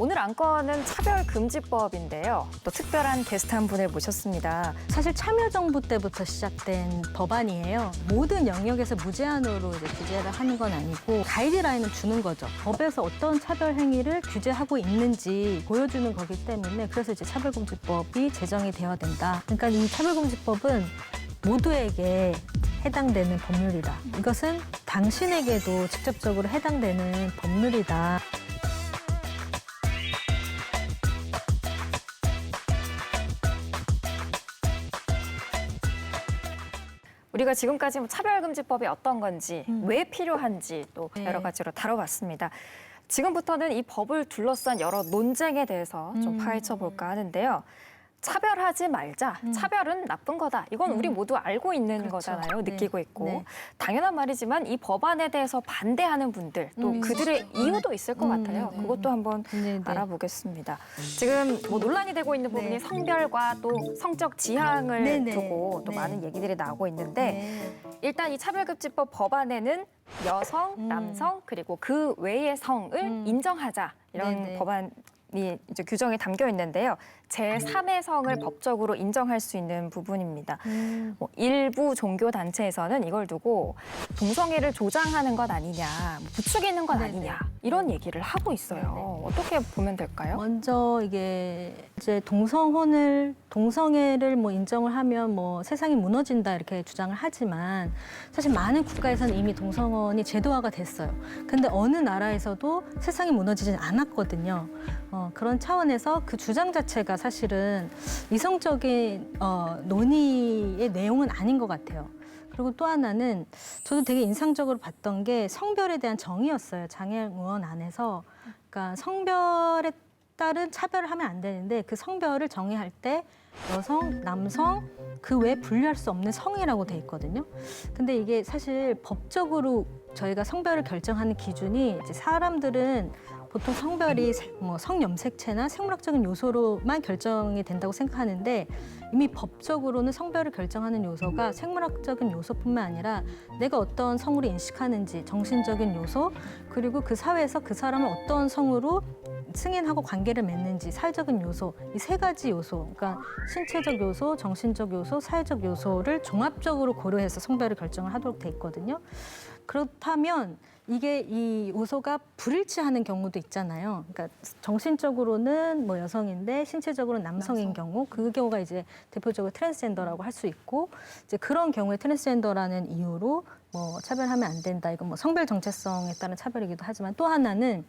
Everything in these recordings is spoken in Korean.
오늘 안건은 차별금지법인데요. 또 특별한 게스트 한 분을 모셨습니다. 사실 참여정부 때부터 시작된 법안이에요. 모든 영역에서 무제한으로 이제 규제를 하는 건 아니고 가이드라인을 주는 거죠. 법에서 어떤 차별 행위를 규제하고 있는지 보여주는 거기 때문에 그래서 이제 차별금지법이 제정이 되어야 된다. 그러니까 이 차별금지법은 모두에게 해당되는 법률이다. 이것은 당신에게도 직접적으로 해당되는 법률이다. 우리가 지금까지 차별금지법이 어떤 건지, 왜 필요한지 또 네. 여러 가지로 다뤄봤습니다. 지금부터는 이 법을 둘러싼 여러 논쟁에 대해서 좀 파헤쳐 볼까 하는데요. 차별하지 말자. 차별은 나쁜 거다. 이건 우리 모두 알고 있는 그렇죠. 거잖아요. 네. 느끼고 있고. 네. 당연한 말이지만 이 법안에 대해서 반대하는 분들, 또 그들의 이유도 있을 것 같아요. 그것도 한번 네, 네. 알아보겠습니다. 지금 뭐 논란이 되고 있는 부분이 네. 성별과 또 성적 지향을 네, 네. 두고 또 네. 많은 얘기들이 나오고 있는데 네. 일단 이 차별금지법 법안에는 여성, 남성 그리고 그 외의 성을 인정하자 이런 네네. 법안이 이제 규정이 담겨 있는데요. 제3의 성을 법적으로 인정할 수 있는 부분입니다. 뭐 일부 종교 단체에서는 이걸 두고 동성애를 조장하는 것 아니냐, 뭐 부추기는 것 네네. 아니냐 이런 얘기를 하고 있어요. 어떻게 보면 될까요? 먼저 이게 이제 동성애를 뭐 인정을 하면 뭐 세상이 무너진다 이렇게 주장을 하지만 사실 많은 국가에서는 이미 동성혼이 제도화가 됐어요. 근데 어느 나라에서도 세상이 무너지진 않았거든요. 그런 차원에서 그 주장 자체가 사실은 이성적인 논의의 내용은 아닌 것 같아요. 그리고 또 하나는 저도 되게 인상적으로 봤던 게 성별에 대한 정의였어요. 장애인 의원 안에서. 그러니까 성별에 따른 차별을 하면 안 되는데 그 성별을 정의할 때 여성, 남성 그 외에 분류할 수 없는 성이라고 돼 있거든요. 근데 이게 사실 법적으로 저희가 성별을 결정하는 기준이 이제 사람들은 보통 성별이 뭐 성염색체나 생물학적인 요소로만 결정이 된다고 생각하는데 이미 법적으로는 성별을 결정하는 요소가 생물학적인 요소뿐만 아니라 내가 어떤 성으로 인식하는지 정신적인 요소 그리고 그 사회에서 그 사람을 어떤 성으로 승인하고 관계를 맺는지 사회적인 요소 이 세 가지 요소 그러니까 신체적 요소, 정신적 요소, 사회적 요소를 종합적으로 고려해서 성별을 결정을 하도록 돼 있거든요. 그렇다면 이게 이 요소가 불일치하는 경우도 있잖아요. 그러니까 정신적으로는 뭐 여성인데 신체적으로는 남성인 경우 그 경우가 이제 대표적으로 트랜스젠더라고 할 수 있고 이제 그런 경우에 트랜스젠더라는 이유로 뭐 차별하면 안 된다. 이건 뭐 성별 정체성에 따른 차별이기도 하지만 또 하나는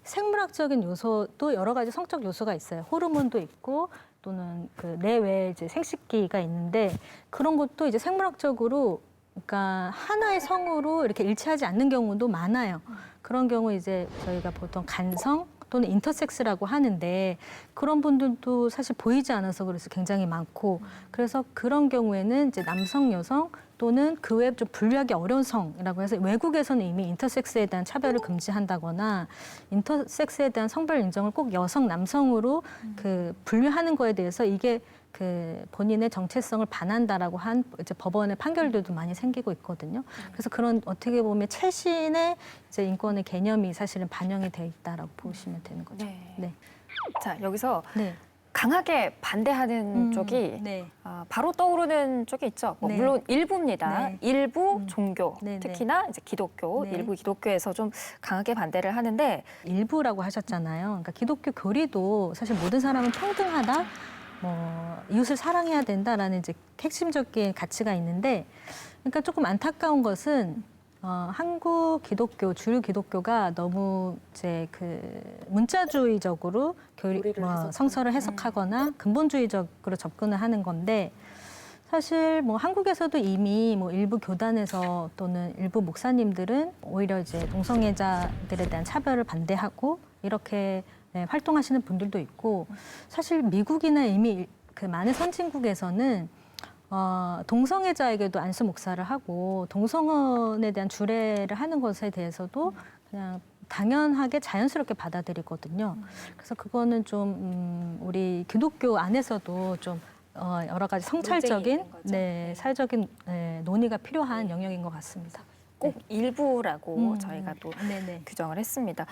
생물학적인 요소도 여러 가지 성적 요소가 있어요. 호르몬도 있고 또는 그 내외에 이제 생식기가 있는데 그런 것도 이제 생물학적으로 그러니까 하나의 성으로 이렇게 일치하지 않는 경우도 많아요. 그런 경우 이제 저희가 보통 간성 또는 인터섹스라고 하는데 그런 분들도 사실 보이지 않아서 그래서 굉장히 많고 그래서 그런 경우에는 이제 남성, 여성 또는 그 외에 좀 분류하기 어려운 성이라고 해서 외국에서는 이미 인터섹스에 대한 차별을 금지한다거나 인터섹스에 대한 성별 인정을 꼭 여성, 남성으로 그 분류하는 거에 대해서 이게 그 본인의 정체성을 반한다라고 한 이제 법원의 판결들도 많이 생기고 있거든요. 그래서 그런 어떻게 보면 최신의 이제 인권의 개념이 사실은 반영이 돼 있다라고 보시면 되는 거죠. 네. 자, 여기서 네. 강하게 반대하는 쪽이 네. 바로 떠오르는 쪽이 있죠. 뭐 네. 물론 일부입니다. 네. 일부 종교, 네, 네. 특히나 이제 기독교, 네. 일부 기독교에서 좀 강하게 반대를 하는데 일부라고 하셨잖아요. 그러니까 기독교 교리도 사실 모든 사람은 평등하다. 뭐 이웃을 사랑해야 된다라는 이제 핵심적인 가치가 있는데, 그러니까 조금 안타까운 것은 한국 기독교 주류 기독교가 너무 이제 그 문자주의적으로 성서를 해석하거나 근본주의적으로 접근을 하는 건데. 사실 뭐 한국에서도 이미 뭐 일부 교단에서 또는 일부 목사님들은 오히려 이제 동성애자들에 대한 차별을 반대하고 이렇게 활동하시는 분들도 있고 사실 미국이나 이미 그 많은 선진국에서는 동성애자에게도 안수 목사를 하고 동성혼에 대한 주례를 하는 것에 대해서도 그냥 당연하게 자연스럽게 받아들이거든요. 그래서 그거는 좀 우리 기독교 안에서도 좀 여러 가지 성찰적인 사회적인 논의가 필요한 영역인 것 같습니다. 꼭 일부라고 네. 저희가 또 네네. 규정을 했습니다.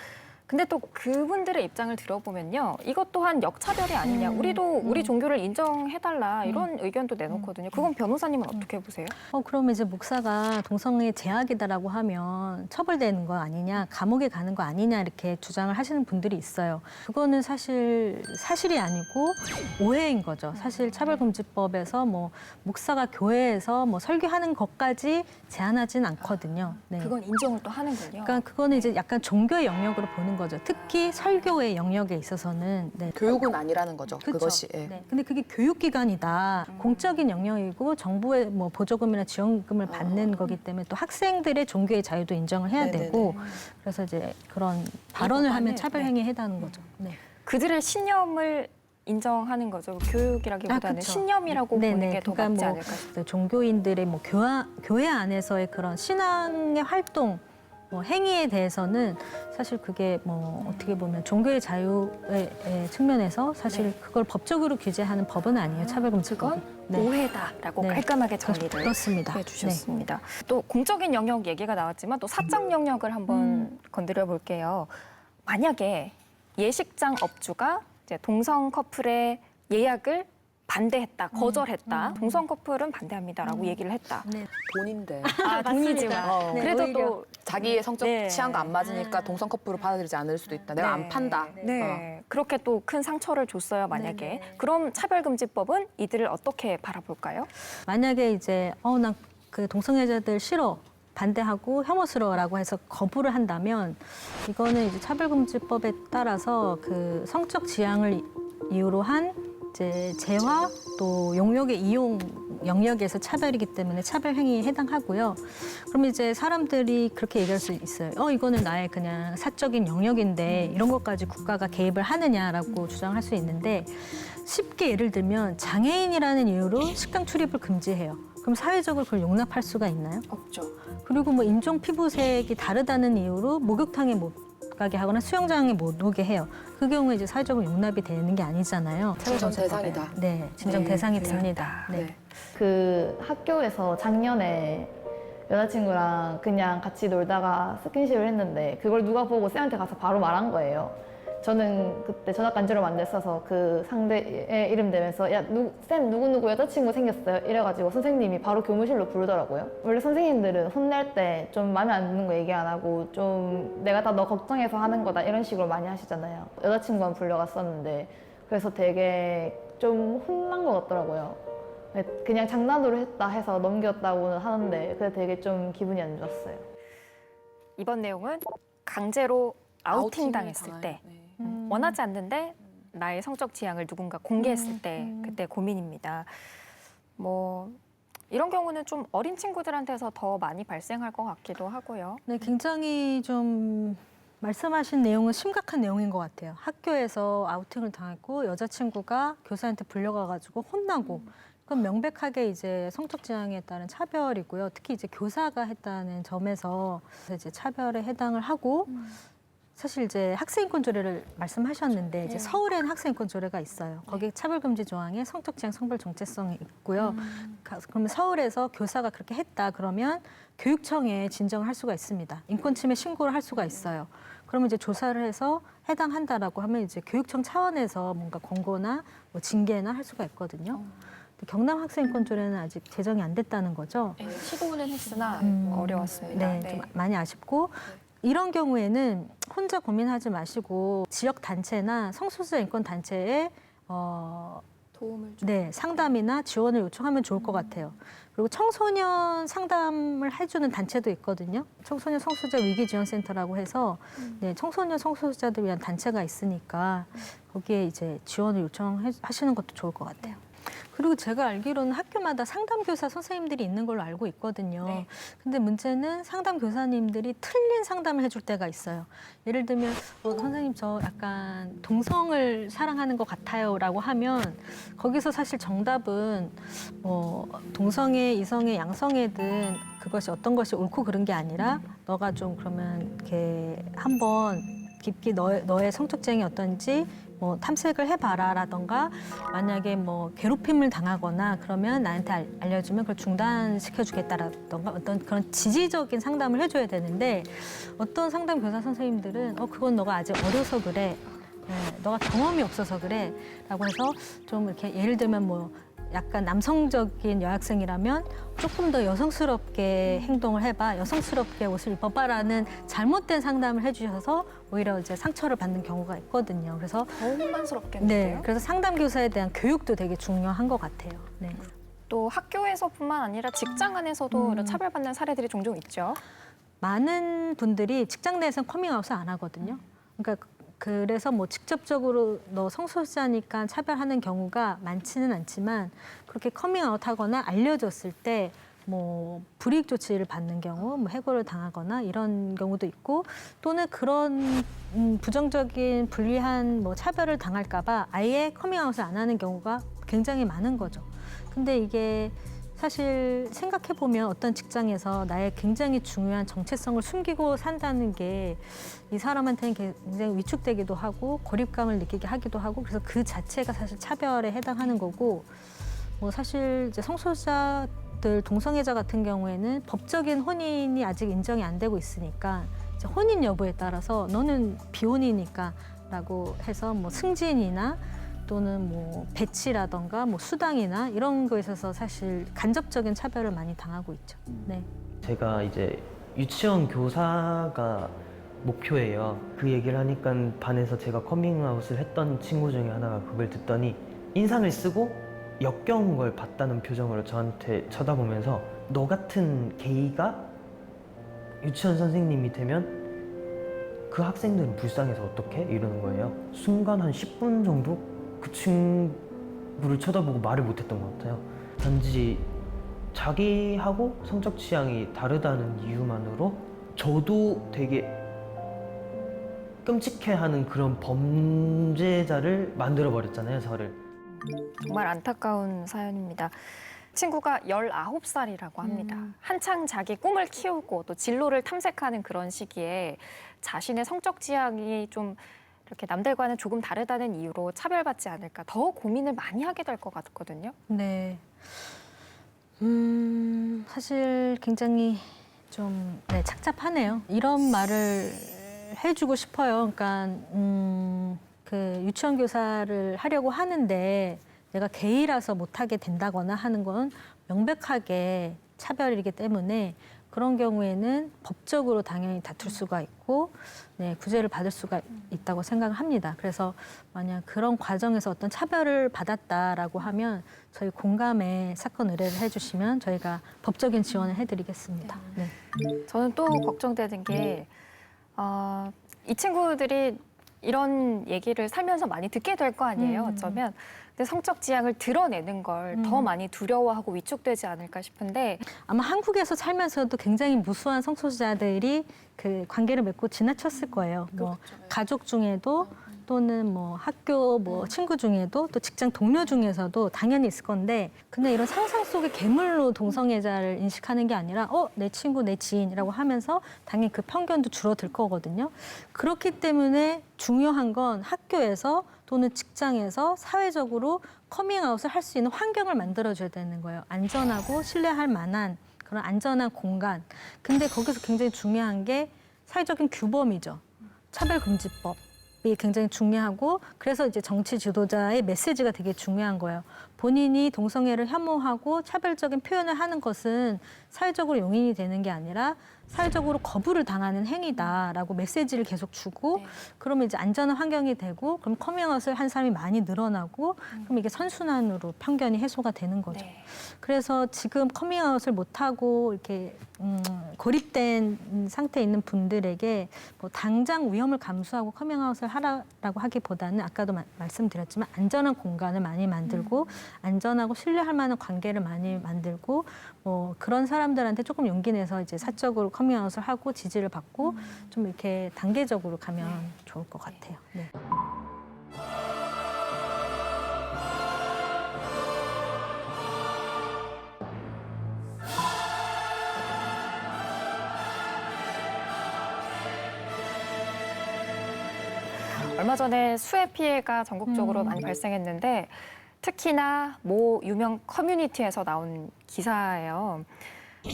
근데 또 그분들의 입장을 들어보면요. 이것 또한 역차별이 아니냐. 우리도 우리 종교를 인정해달라 이런 의견도 내놓거든요. 그건 변호사님은 어떻게 보세요? 그러면 이제 목사가 동성애 제약이다라고 하면 처벌되는 거 아니냐, 감옥에 가는 거 아니냐 이렇게 주장을 하시는 분들이 있어요. 그거는 사실이 아니고 오해인 거죠. 사실 차별금지법에서 뭐 목사가 교회에서 뭐 설교하는 것까지 제한하진 않거든요. 네. 그건 인정을 또 하는군요. 그러니까 그거는 이제 약간 종교의 영역으로 보는 거죠. 특히 설교의 영역에 있어서는. 네. 교육은 아니라는 거죠. 그쵸? 그것이. 예. 네. 근데 그게 교육기관이다. 공적인 영역이고 정부의 뭐 보조금이나 지원금을 받는 거기 때문에 또 학생들의 종교의 자유도 인정을 해야 네네네. 되고 그래서 이제 그런 발언을 하면 법안을, 차별행위에 해당하는 거죠. 네. 그들의 신념을 인정하는 거죠. 교육이라기보다는 그쵸. 신념이라고 네네. 보는 게 더 그러니까 맞지 뭐 않을까 싶어요. 종교인들의 뭐 교회 안에서의 그런 신앙의 활동, 뭐 행위에 대해서는 사실 그게 뭐 어떻게 보면 종교의 자유의 측면에서 사실 그걸 법적으로 규제하는 법은 아니에요. 차별금지법은. 그건 오해다라고 네. 깔끔하게 정리를 그렇습니다. 해주셨습니다. 또 공적인 영역 얘기가 나왔지만 또 사적 영역을 한번 건드려 볼게요. 만약에 예식장 업주가 이제 동성 커플의 예약을 반대했다, 거절했다. 동성 커플은 반대합니다라고 얘기를 했다. 네. 돈인데. 아, 돈이지만 네, 그래도 오히려. 또 자기의 성적 네. 취향과 안 맞으니까 동성 커플을 받아들이지 않을 수도 있다. 내가 안 판다. 네, 그렇게 또 큰 상처를 줬어요, 만약에. 그럼 차별금지법은 이들을 어떻게 바라볼까요? 만약에 이제 난 그 동성애자들 싫어. 반대하고 혐오스러워라고 해서 거부를 한다면 이거는 이제 차별금지법에 따라서 그 성적 지향을 이유로 한 이제 재화 또 용역의 이용 영역에서 차별이기 때문에 차별 행위에 해당하고요. 그럼 이제 사람들이 그렇게 얘기할 수 있어요. 이거는 나의 그냥 사적인 영역인데 이런 것까지 국가가 개입을 하느냐라고 주장할 수 있는데 쉽게 예를 들면 장애인이라는 이유로 식당 출입을 금지해요. 그럼 사회적으로 그걸 용납할 수가 있나요? 없죠. 그리고 뭐 인종 피부색이 다르다는 이유로 목욕탕에 못 가게 하거나 수영장에 못 오게 해요. 그 경우에 이제 사회적으로 용납이 되는 게 아니잖아요. 진정 대상이다. 네, 진정 네, 대상이 대상이다. 됩니다. 네. 네. 그 학교에서 작년에 여자친구랑 그냥 같이 놀다가 스킨십을 했는데 그걸 누가 보고 쌤한테 가서 바로 말한 거예요. 저는 그때 전학 간지로 안 됐어서 그 상대의 이름 대면서 쌤 누구누구 여자친구 생겼어요 이래가지고 선생님이 바로 교무실로 부르더라고요. 원래 선생님들은 혼낼 때 좀 마음에 안 드는 거 얘기 안 하고 좀 내가 다 너 걱정해서 하는 거다 이런 식으로 많이 하시잖아요. 여자친구만 불려갔었는데 그래서 되게 좀 혼난 것 같더라고요. 그냥 장난으로 했다 해서 넘겼다고는 하는데 그게 되게 좀 기분이 안 좋았어요. 이번 내용은 강제로 아우팅 아우팅을 당했을 당한, 때 네. 원하지 않는데 나의 성적 지향을 누군가 공개했을 때 그때 고민입니다. 뭐 이런 경우는 좀 어린 친구들한테서 더 많이 발생할 것 같기도 하고요. 네, 굉장히 좀 말씀하신 내용은 심각한 내용인 것 같아요. 학교에서 아우팅을 당했고 여자친구가 교사한테 불려가가지고 혼나고 그건 명백하게 이제 성적 지향에 따른 차별이고요. 특히 이제 교사가 했다는 점에서 이제 차별에 해당을 하고 사실 이제 학생인권 조례를 말씀하셨는데 이제 서울에는 학생인권 조례가 있어요. 거기 차별금지 조항에 성적 지향 성별 정체성이 있고요. 그러면 서울에서 교사가 그렇게 했다 그러면 교육청에 진정을 할 수가 있습니다. 인권침해 신고를 할 수가 있어요. 그러면 이제 조사를 해서 해당한다라고 하면 이제 교육청 차원에서 뭔가 권고나 뭐 징계나 할 수가 있거든요. 근데 경남 학생인권 조례는 아직 제정이 안 됐다는 거죠. 네, 시도는 했으나 어려웠습니다. 네, 좀 많이 아쉽고 이런 경우에는 혼자 고민하지 마시고 지역 단체나 성소수자 인권 단체에 도움을 좀. 네, 상담이나 지원을 요청하면 좋을 것 같아요. 그리고 청소년 상담을 해주는 단체도 있거든요. 청소년 성소수자 위기지원센터라고 해서 네, 청소년 성소수자들 위한 단체가 있으니까 거기에 이제 지원을 요청하시는 것도 좋을 것 같아요. 그리고 제가 알기로는 학교마다 상담교사 선생님들이 있는 걸로 알고 있거든요. 네. 근데 문제는 상담교사님들이 틀린 상담을 해줄 때가 있어요. 예를 들면 선생님 저 약간 동성을 사랑하는 것 같아요 라고 하면 거기서 사실 정답은 동성애, 이성애, 양성애든 그것이 어떤 것이 옳고 그른 게 아니라 너가 좀 그러면 이렇게 한번 깊이 너의 성적 지향이 어떤지 뭐 탐색을 해봐라라던가 만약에 뭐 괴롭힘을 당하거나 그러면 나한테 알려주면 그걸 중단시켜주겠다라던가 어떤 그런 지지적인 상담을 해줘야 되는데 어떤 상담 교사 선생님들은 그건 너가 아직 어려서 그래. 너가 경험이 없어서 그래. 라고 해서 좀 이렇게 예를 들면 뭐 약간 남성적인 여학생이라면 조금 더 여성스럽게 행동을 해봐, 여성스럽게 옷을 입어봐라는 잘못된 상담을 해주셔서 오히려 이제 상처를 받는 경우가 있거든요. 그래서 더 혼란스럽겠는데요. 네, 그래서 상담 교사에 대한 교육도 되게 중요한 것 같아요. 네. 또 학교에서뿐만 아니라 직장 안에서도 이런 차별받는 사례들이 종종 있죠. 많은 분들이 직장 내에서는 커밍아웃을 안 하거든요. 그러니까 그래서 뭐 직접적으로 너 성소수자니까 차별하는 경우가 많지는 않지만 그렇게 커밍아웃하거나 알려졌을 때 뭐 불이익 조치를 받는 경우, 뭐 해고를 당하거나 이런 경우도 있고 또는 그런 부정적인 불리한 뭐 차별을 당할까봐 아예 커밍아웃을 안 하는 경우가 굉장히 많은 거죠. 근데 이게 사실 생각해 보면 어떤 직장에서 나의 굉장히 중요한 정체성을 숨기고 산다는 게 이 사람한테는 굉장히 위축되기도 하고 고립감을 느끼게 하기도 하고 그래서 그 자체가 사실 차별에 해당하는 거고 뭐 사실 이제 성소수자들 동성애자 같은 경우에는 법적인 혼인이 아직 인정이 안 되고 있으니까 이제 혼인 여부에 따라서 너는 비혼이니까라고 해서 뭐 승진이나 또는 뭐 배치라던가 뭐 수당이나 이런 거에 있어서 사실 간접적인 차별을 많이 당하고 있죠. 네. 제가 이제 유치원 교사가 목표예요. 그 얘기를 하니까 반에서 제가 커밍아웃을 했던 친구 중에 하나가 그걸 듣더니 인상을 쓰고 역겨운 걸 봤다는 표정으로 저한테 쳐다보면서 너 같은 게이가 유치원 선생님이 되면 그 학생들은 불쌍해서 어떡해? 이러는 거예요. 순간 한 10분 정도 그 친구를 쳐다보고 말을 못했던 것 같아요. 단지 자기하고 성적 취향이 다르다는 이유만으로 저도 되게 끔찍해하는 그런 범죄자를 만들어버렸잖아요, 저를. 정말 안타까운 사연입니다. 친구가 19살이라고 합니다. 한창 자기 꿈을 키우고 또 진로를 탐색하는 그런 시기에 자신의 성적 지향이 좀 이렇게 남들과는 조금 다르다는 이유로 차별받지 않을까 더 고민을 많이 하게 될 것 같거든요. 네. 사실 굉장히 좀 착잡하네요. 이런 말을 해주고 싶어요. 그러니까 그 유치원 교사를 하려고 하는데 내가 게이라서 못하게 된다거나 하는 건 명백하게 차별이기 때문에 그런 경우에는 법적으로 당연히 다툴 수가 있고 구제를 받을 수가 있다고 생각을 합니다. 그래서 만약 그런 과정에서 어떤 차별을 받았다라고 하면 저희 공감에 사건 의뢰를 해주시면 저희가 법적인 지원을 해드리겠습니다. 네. 저는 또 걱정되는 게 이 친구들이 이런 얘기를 살면서 많이 듣게 될 거 아니에요, 어쩌면. 근데 성적 지향을 드러내는 걸 더 많이 두려워하고 위축되지 않을까 싶은데 아마 한국에서 살면서도 굉장히 무수한 성소수자들이 그 관계를 맺고 지나쳤을 거예요. 뭐 가족 중에도 또는 뭐 학교 뭐 친구 중에도 또 직장 동료 중에서도 당연히 있을 건데 그냥 이런 상상 속의 괴물로 동성애자를 인식하는 게 아니라 내 친구, 내 지인이라고 하면서 당연히 그 편견도 줄어들 거거든요. 그렇기 때문에 중요한 건 학교에서 또는 직장에서 사회적으로 커밍아웃을 할 수 있는 환경을 만들어줘야 되는 거예요. 안전하고 신뢰할 만한 그런 안전한 공간. 근데 거기서 굉장히 중요한 게 사회적인 규범이죠. 차별금지법. 이 굉장히 중요하고 그래서 이제 정치 지도자의 메시지가 되게 중요한 거예요. 본인이 동성애를 혐오하고 차별적인 표현을 하는 것은 사회적으로 용인이 되는 게 아니라 사회적으로 거부를 당하는 행위다라고 메시지를 계속 주고 그러면 이제 안전한 환경이 되고 그럼 커밍아웃을 한 사람이 많이 늘어나고 그럼 이게 선순환으로 편견이 해소가 되는 거죠. 그래서 지금 커밍아웃을 못하고 이렇게 고립된 상태에 있는 분들에게 뭐 당장 위험을 감수하고 커밍아웃을 하라고 하기보다는 아까도 말씀드렸지만 안전한 공간을 많이 만들고 안전하고 신뢰할 만한 관계를 많이 만들고 뭐 그런 사람들한테 조금 용기 내서 이제 사적으로 커밍아웃을 하고 지지를 받고 좀 이렇게 단계적으로 가면 좋을 것 같아요. 네. 얼마 전에 수해 피해가 전국적으로 많이 발생했는데 특히나 모 유명 커뮤니티에서 나온 기사예요.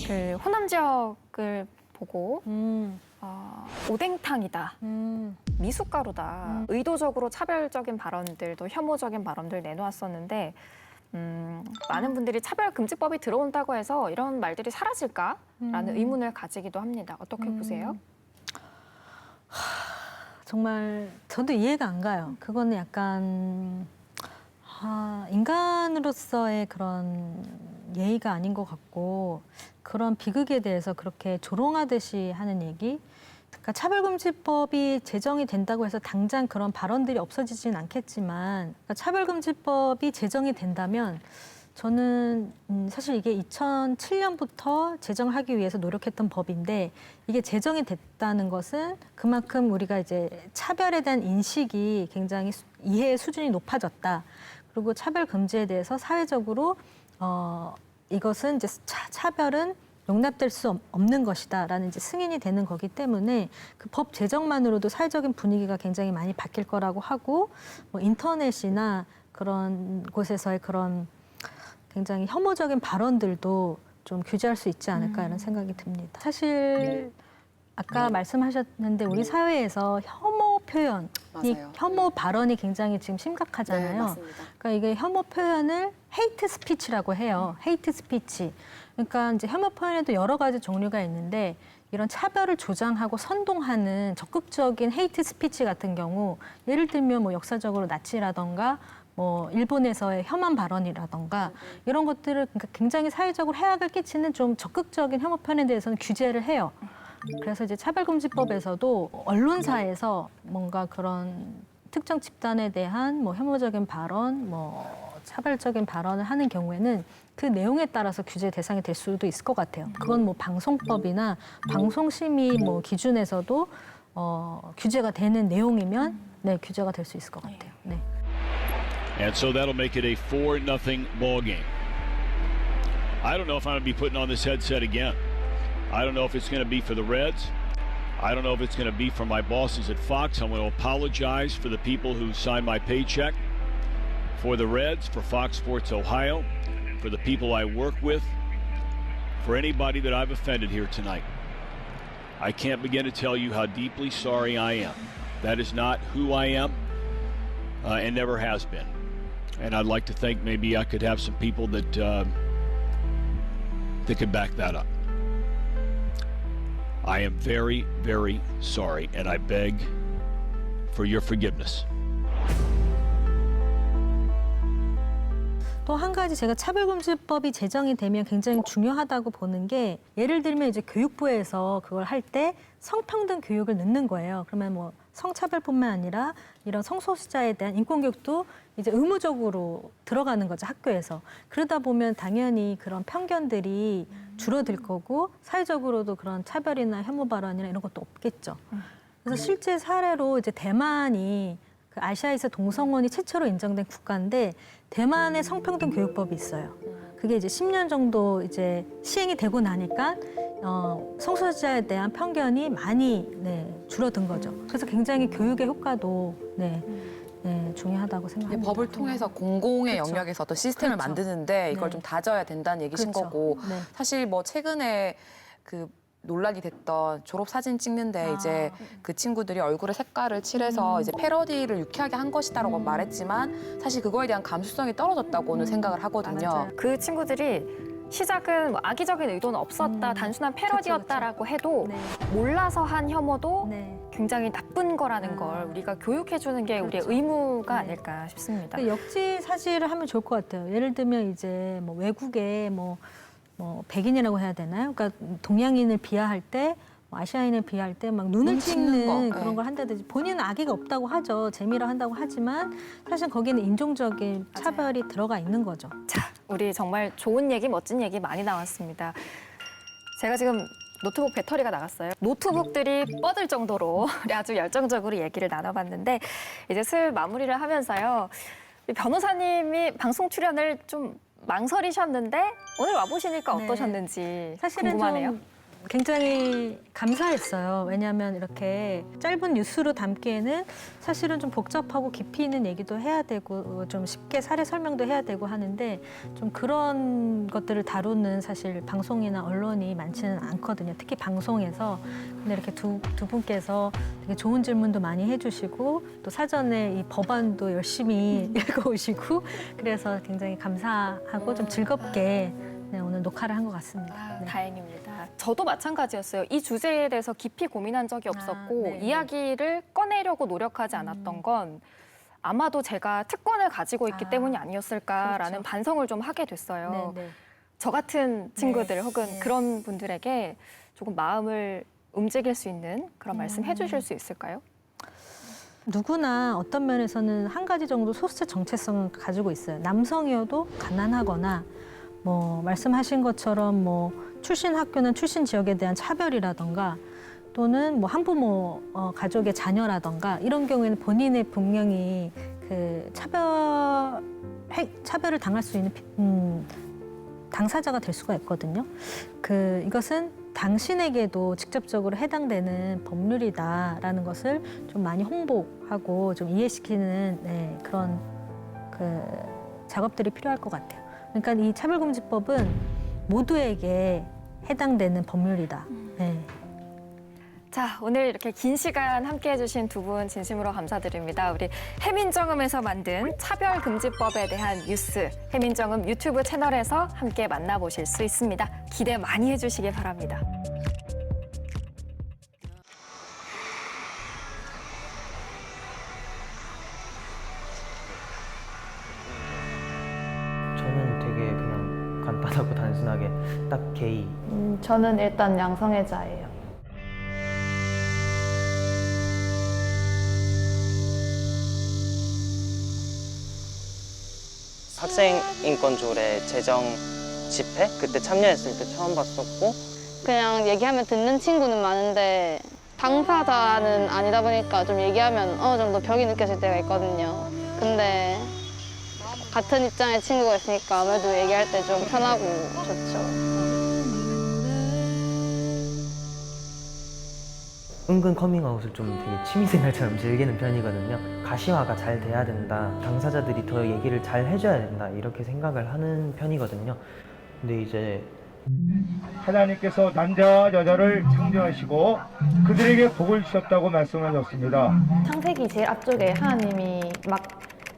그 호남 지역을 보고 오뎅탕이다, 미숫가루다, 의도적으로 차별적인 발언들도 혐오적인 발언들 내놓았었는데 많은 분들이 차별금지법이 들어온다고 해서 이런 말들이 사라질까라는 의문을 가지기도 합니다. 어떻게 보세요? 정말 저도 이해가 안 가요. 그거는 약간 인간으로서의 그런 예의가 아닌 것 같고 그런 비극에 대해서 그렇게 조롱하듯이 하는 얘기. 그러니까 차별금지법이 제정이 된다고 해서 당장 그런 발언들이 없어지진 않겠지만 그러니까 차별금지법이 제정이 된다면 저는 사실 이게 2007년부터 제정하기 위해서 노력했던 법인데 이게 제정이 됐다는 것은 그만큼 우리가 이제 차별에 대한 인식이 굉장히 이해의 수준이 높아졌다. 그리고 차별 금지에 대해서 사회적으로 이것은 이제 차별은 용납될 수 없는 것이다라는 이제 승인이 되는 거기 때문에 그 법 제정만으로도 사회적인 분위기가 굉장히 많이 바뀔 거라고 하고 뭐 인터넷이나 그런 곳에서의 그런 굉장히 혐오적인 발언들도 좀 규제할 수 있지 않을까 이런 생각이 듭니다. 사실 아까 말씀하셨는데 우리 사회에서 혐오 표현이 맞아요. 혐오 발언이 굉장히 지금 심각하잖아요. 네, 맞습니다. 그러니까 이게 혐오 표현을 헤이트 스피치라고 해요. 헤이트 스피치. 그러니까 이제 혐오 표현에도 여러 가지 종류가 있는데 이런 차별을 조장하고 선동하는 적극적인 헤이트 스피치 같은 경우 예를 들면 뭐 역사적으로 나치라던가 뭐 일본에서의 혐한 발언이라던가 이런 것들을 그러니까 굉장히 사회적으로 해악을 끼치는 좀 적극적인 혐오 표현에 대해서는 규제를 해요. 그래서 이제 차별금지법에서도 언론사에서 뭔가 그런 특정 집단에 대한 뭐 혐오적인 발언, 뭐 차별적인 발언을 하는 경우에는 그 내용에 따라서 규제 대상이 될 수도 있을 것 같아요. 그건 뭐 방송법이나 방송심의 뭐 기준에서도 규제가 되는 내용이면 네, 규제가 될 수 있을 것 같아요. 네. And so that'll make it a 4-0 ball game. I don't know if I'm going to be putting on this headset again. I don't know if it's going to be for the Reds. I don't know if it's going to be for my bosses at Fox. I'm going to apologize for the people who signed my paycheck, for the Reds, for Fox Sports Ohio, for the people I work with, for anybody that I've offended here tonight. I can't begin to tell you how deeply sorry I am. That is not who I am and never has been. And I'd like to think maybe I could have some people that could back that up. I am very, very sorry, and I beg for your forgiveness. 또 한 가지 제가 차별금지법이 제정이 되면 굉장히 중요하다고 보는 게 예를 들면 이제 교육부에서 그걸 할 때 성평등 교육을 넣는 거예요. 그러면 뭐 성차별뿐만 아니라 이런 성소수자에 대한 인권교육도 이제 의무적으로 들어가는 거죠, 학교에서. 그러다 보면 당연히 그런 편견들이 줄어들 거고 사회적으로도 그런 차별이나 혐오 발언이나 이런 것도 없겠죠. 그래서 실제 사례로 이제 대만이 그 아시아에서 동성혼이 최초로 인정된 국가인데 대만의 성평등 교육법이 있어요. 그게 이제 10년 정도 이제 시행이 되고 나니까 성소수자에 대한 편견이 많이 줄어든 거죠. 그래서 굉장히 교육의 효과도 중요하다고 생각합니다. 법을 통해서 공공의 그렇죠. 영역에서 어떤 시스템을 그렇죠. 만드는데 이걸 네. 좀 다져야 된다는 얘기신 그렇죠. 거고 네. 사실 뭐 최근에 그 논란이 됐던 졸업 사진 찍는데 이제 그 친구들이 얼굴에 색깔을 칠해서 이제 패러디를 유쾌하게 한 것이다라고 말했지만 사실 그거에 대한 감수성이 떨어졌다고는 생각을 하거든요. 맞아요. 그 친구들이 시작은 뭐 악의적인 의도는 없었다, 단순한 패러디였다라고 해도 네. 몰라서 한 혐오도 네. 굉장히 나쁜 거라는 걸 우리가 교육해주는 게 우리의 그렇죠. 의무가 네. 아닐까 싶습니다. 그 역지 사실을 하면 좋을 것 같아요. 예를 들면 이제 뭐 외국에 뭐 백인이라고 해야 되나요? 그러니까 동양인을 비하할 때, 아시아인을 비하할 때 막 눈을 눈 찍는 찍는 거, 그런 네. 걸 한다든지 본인은 악의가 없다고 하죠. 재미로 한다고 하지만 사실 거기는 인종적인 차별이 들어가 있는 거죠. 자, 우리 정말 좋은 얘기, 멋진 얘기 많이 나왔습니다. 제가 지금 노트북 배터리가 나갔어요. 노트북들이 뻗을 정도로 우리 아주 열정적으로 얘기를 나눠봤는데 이제 슬 마무리를 하면서요. 우리 변호사님이 방송 출연을 좀 망설이셨는데 오늘 와보시니까 네. 어떠셨는지 사실은 궁금하네요. 좀 굉장히 감사했어요. 왜냐하면 이렇게 짧은 뉴스로 담기에는 사실은 좀 복잡하고 깊이 있는 얘기도 해야 되고 좀 쉽게 사례 설명도 해야 되고 하는데 좀 그런 것들을 다루는 사실 방송이나 언론이 많지는 않거든요. 특히 방송에서. 근데 이렇게 두 분께서 되게 좋은 질문도 많이 해주시고 또 사전에 이 법안도 열심히 읽어오시고 그래서 굉장히 감사하고 좀 즐겁게 네, 오늘 녹화를 한 것 같습니다. 네. 다행입니다. 저도 마찬가지였어요. 이 주제에 대해서 깊이 고민한 적이 없었고 네. 이야기를 꺼내려고 노력하지 않았던 건 아마도 제가 특권을 가지고 있기 때문이 아니었을까라는 그렇죠. 반성을 좀 하게 됐어요. 네, 네. 저 같은 친구들 네. 혹은 네. 그런 분들에게 조금 마음을 움직일 수 있는 그런 말씀 해주실 수 있을까요? 누구나 어떤 면에서는 한 가지 정도 소수의 정체성을 가지고 있어요. 남성이어도 가난하거나 뭐 말씀하신 것처럼 뭐 출신 학교는 출신 지역에 대한 차별이라던가 또는 뭐 한부모 가족의 자녀라던가 이런 경우에는 본인의 분명히 그 차별을 당할 수 있는 당사자가 될 수가 있거든요. 이것은 당신에게도 직접적으로 해당되는 법률이다라는 것을 좀 많이 홍보하고 좀 이해시키는 네, 그런 그 작업들이 필요할 것 같아요. 그러니까 이 차별금지법은 모두에게 해당되는 법률이다. 네. 자, 오늘 이렇게 긴 시간 함께해 주신 두 분 진심으로 감사드립니다. 우리 해민정음에서 만든 차별금지법에 대한 뉴스, 해민정음 유튜브 채널에서 함께 만나보실 수 있습니다. 기대 많이 해주시기 바랍니다. 저는 되게 그냥 간단하고 단순하게 딱 게이. 저는 일단 양성애자예요. 학생인권조례 제정 집회 그때 참여했을 때 처음 봤었고 그냥 얘기하면 듣는 친구는 많은데 당사자는 아니다 보니까 좀 얘기하면 어느 정도 벽이 느껴질 때가 있거든요. 근데 같은 입장의 친구가 있으니까 아무래도 얘기할 때 좀 편하고 좋죠. 은근 커밍아웃을 좀 되게 취미생활처럼 즐기는 편이거든요. 가시화가 잘 돼야 된다. 당사자들이 더 얘기를 잘 해줘야 된다. 이렇게 생각을 하는 편이거든요. 근데 이제 하나님께서 남자와 여자를 창조하시고 그들에게 복을 주셨다고 말씀하셨습니다. 창세기 제일 앞쪽에 하나님이 막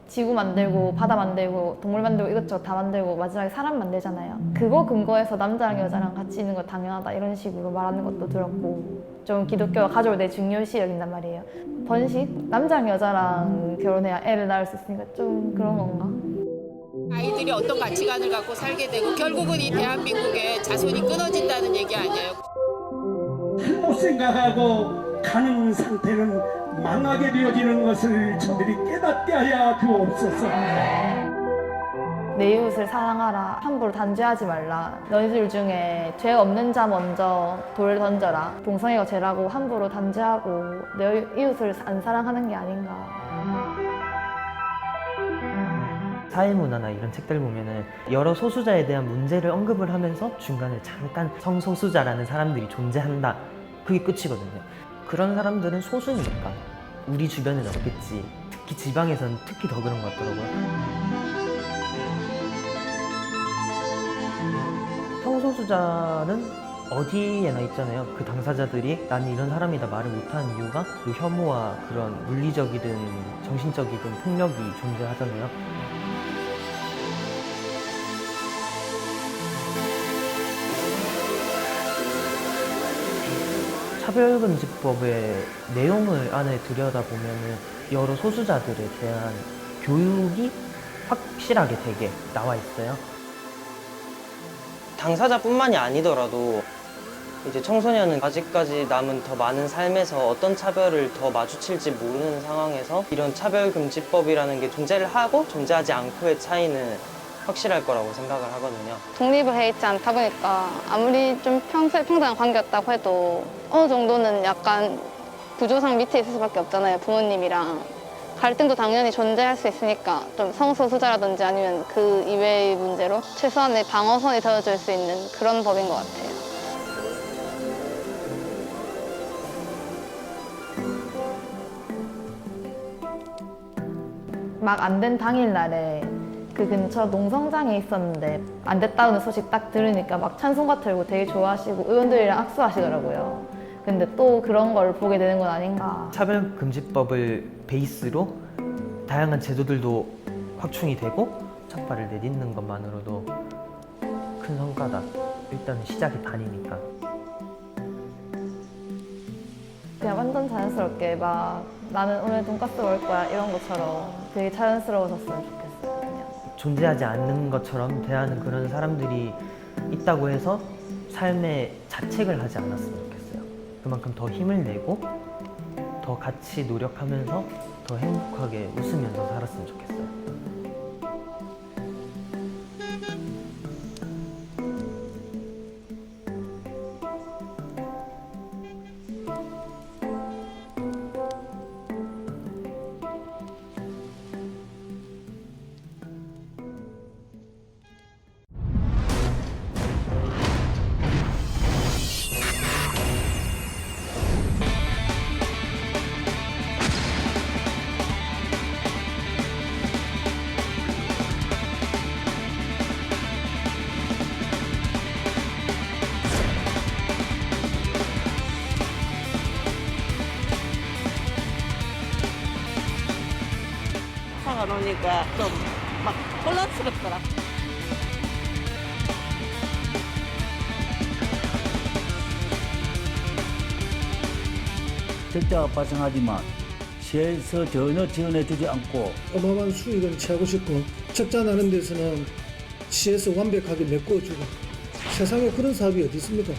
지구 만들고 바다 만들고 동물 만들고 이것저것 다 만들고 마지막에 사람 만들잖아요. 그거 근거해서 남자랑 여자랑 같이 있는 거 당연하다 이런 식으로 말하는 것도 들었고 좀 기독교가 가족을 되게 중요시 여긴단 말이에요. 번식? 남자랑 여자랑 결혼해야 애를 낳을 수 있으니까 좀 그런 건가? 아이들이 어떤 가치관을 갖고 살게 되고 결국은 이 대한민국의 자손이 끊어진다는 얘기 아니에요. 잘못 생각하고 가는 상태는 망하게 되어지는 것을 저들이 깨닫게 하여 주옵소서. 내 이웃을 사랑하라. 함부로 단죄하지 말라. 너희들 중에 죄 없는 자 먼저 돌을 던져라. 동성애가 죄라고 함부로 단죄하고 내 이웃을 안 사랑하는 게 아닌가. 사회문화나 이런 책들 보면은 여러 소수자에 대한 문제를 언급을 하면서 중간에 잠깐 성소수자라는 사람들이 존재한다. 그게 끝이거든요. 그런 사람들은 소수니까 우리 주변에는 없겠지. 특히 지방에서는 특히 더 그런 것 같더라고요. 성소수자는 어디에나 있잖아요. 그 당사자들이 난 이런 사람이다 말을 못하는 이유가 그 혐오와 그런 물리적이든 정신적이든 폭력이 존재하잖아요. 차별금지법의 내용을 안에 들여다보면 여러 소수자들에 대한 교육이 확실하게 되게 나와 있어요. 당사자뿐만이 아니더라도 이제 청소년은 아직까지 남은 더 많은 삶에서 어떤 차별을 더 마주칠지 모르는 상황에서 이런 차별금지법이라는 게 존재를 하고 존재하지 않고의 차이는 확실할 거라고 생각을 하거든요. 독립을 해 있지 않다 보니까 아무리 좀 평소에 평등한 관계였다고 해도 어느 정도는 약간 구조상 밑에 있을 수밖에 없잖아요. 부모님이랑. 갈등도 당연히 존재할 수 있으니까 좀 성소수자라든지 아니면 그 이외의 문제로 최소한의 방어선이 되어줄 수 있는 그런 법인 것 같아요. 막 안 된 당일날에 그 근처 농성장에 있었는데 안 됐다는 소식 딱 들으니까 막 찬송가 틀고 되게 좋아하시고 의원들이랑 악수하시더라고요. 근데 또 그런 걸 보게 되는 건 아닌가. 차별금지법을 베이스로 다양한 제도들도 확충이 되고 첫 발을 내딛는 것만으로도 큰 성과다. 일단 시작이 반이니까. 그냥 완전 자연스럽게 막 나는 오늘 돈가스 먹을 거야 이런 것처럼 되게 자연스러워졌으면 좋겠어요. 그냥. 존재하지 않는 것처럼 대하는 그런 사람들이 있다고 해서 삶에 자책을 하지 않았으면 좋겠어요. 그만큼 더 힘을 내고 더 같이 노력하면서 더 행복하게 웃으면서 살았으면 좋겠어요. 차가 오니까 좀 막 혼란스럽더라. 적자가 발생하지만 시에서 전혀 지원해주지 않고 어마어마한 수익은 취하고 싶고 적자 나는 데서는 시에서 완벽하게 메꿔주고 세상에 그런 사업이 어디 있습니까?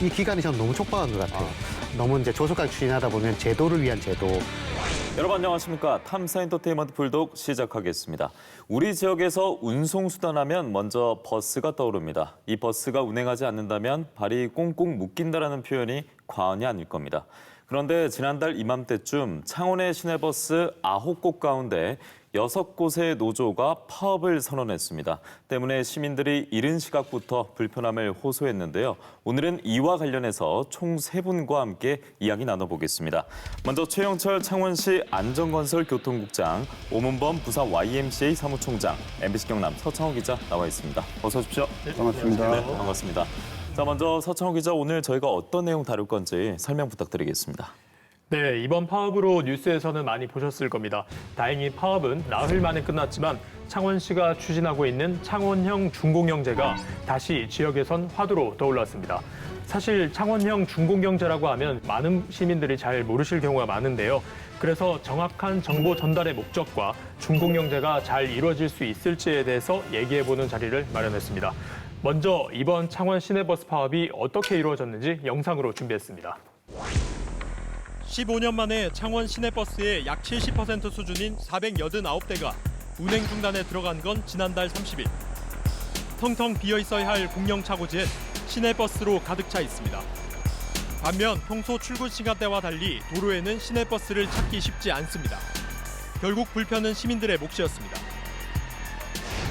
이 기간이 전 너무 촉박한 것 같아요. 너무 이제 조속하게 추진하다 보면 제도를 위한 제도. 여러분 안녕하십니까. 탐사 엔터테인먼트 불독 시작하겠습니다. 우리 지역에서 운송수단하면 먼저 버스가 떠오릅니다. 이 버스가 운행하지 않는다면 발이 꽁꽁 묶인다라는 표현이 과언이 아닐 겁니다. 그런데 지난달 이맘때쯤 창원의 시내버스 9곳 가운데 6곳의 노조가 파업을 선언했습니다. 때문에 시민들이 이른 시각부터 불편함을 호소했는데요. 오늘은 이와 관련해서 총 3분과 함께 이야기 나눠보겠습니다. 먼저 최영철 창원시 안전건설교통국장, 오문범 부산 YMCA 사무총장, MBC 경남 서창호 기자 나와 있습니다. 어서 오십시오. 네, 반갑습니다. 네, 반갑습니다. 자, 먼저 서창호 기자, 오늘 저희가 어떤 내용 다룰 건지 설명 부탁드리겠습니다. 네, 이번 파업으로 뉴스에서는 많이 보셨을 겁니다. 다행히 파업은 나흘 만에 끝났지만 창원시가 추진하고 있는 창원형 준공영제가 다시 지역에선 화두로 떠올랐습니다. 사실 창원형 준공영제라고 하면 많은 시민들이 잘 모르실 경우가 많은데요. 그래서 정확한 정보 전달의 목적과 준공영제가 잘 이루어질 수 있을지에 대해서 얘기해보는 자리를 마련했습니다. 먼저 이번 창원 시내버스 파업이 어떻게 이루어졌는지 영상으로 준비했습니다. 15년 만에 창원 시내버스의 약 70% 수준인 489대가 운행 중단에 들어간 건 지난달 30일. 텅텅 비어있어야 할 공영차고지엔 시내버스로 가득 차 있습니다. 반면 평소 출근 시간대와 달리 도로에는 시내버스를 찾기 쉽지 않습니다. 결국 불편은 시민들의 몫이었습니다.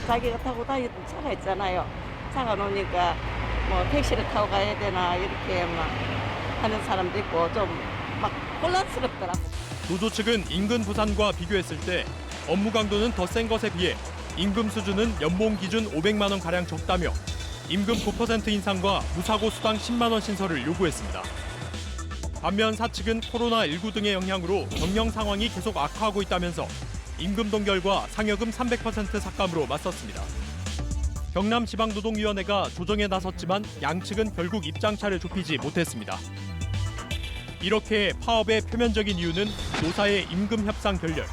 자기가 타고 다니던 차가 있잖아요. 차가 오니까 뭐 택시를 타고 가야 되나 이렇게 막 하는 사람도 있고 좀 막 혼란스럽더라. 노조 측은 인근 부산과 비교했을 때 업무 강도는 더 센 것에 비해 임금 수준은 연봉 기준 500만 원 가량 적다며 임금 9% 인상과 무사고 수당 10만 원 신설을 요구했습니다. 반면 사측은 코로나19 등의 영향으로 경영 상황이 계속 악화하고 있다면서 임금 동결과 상여금 300% 삭감으로 맞섰습니다. 경남지방노동위원회가 조정에 나섰지만 양측은 결국 입장차를 좁히지 못했습니다. 이렇게 파업의 표면적인 이유는 노사의 임금 협상 결렬.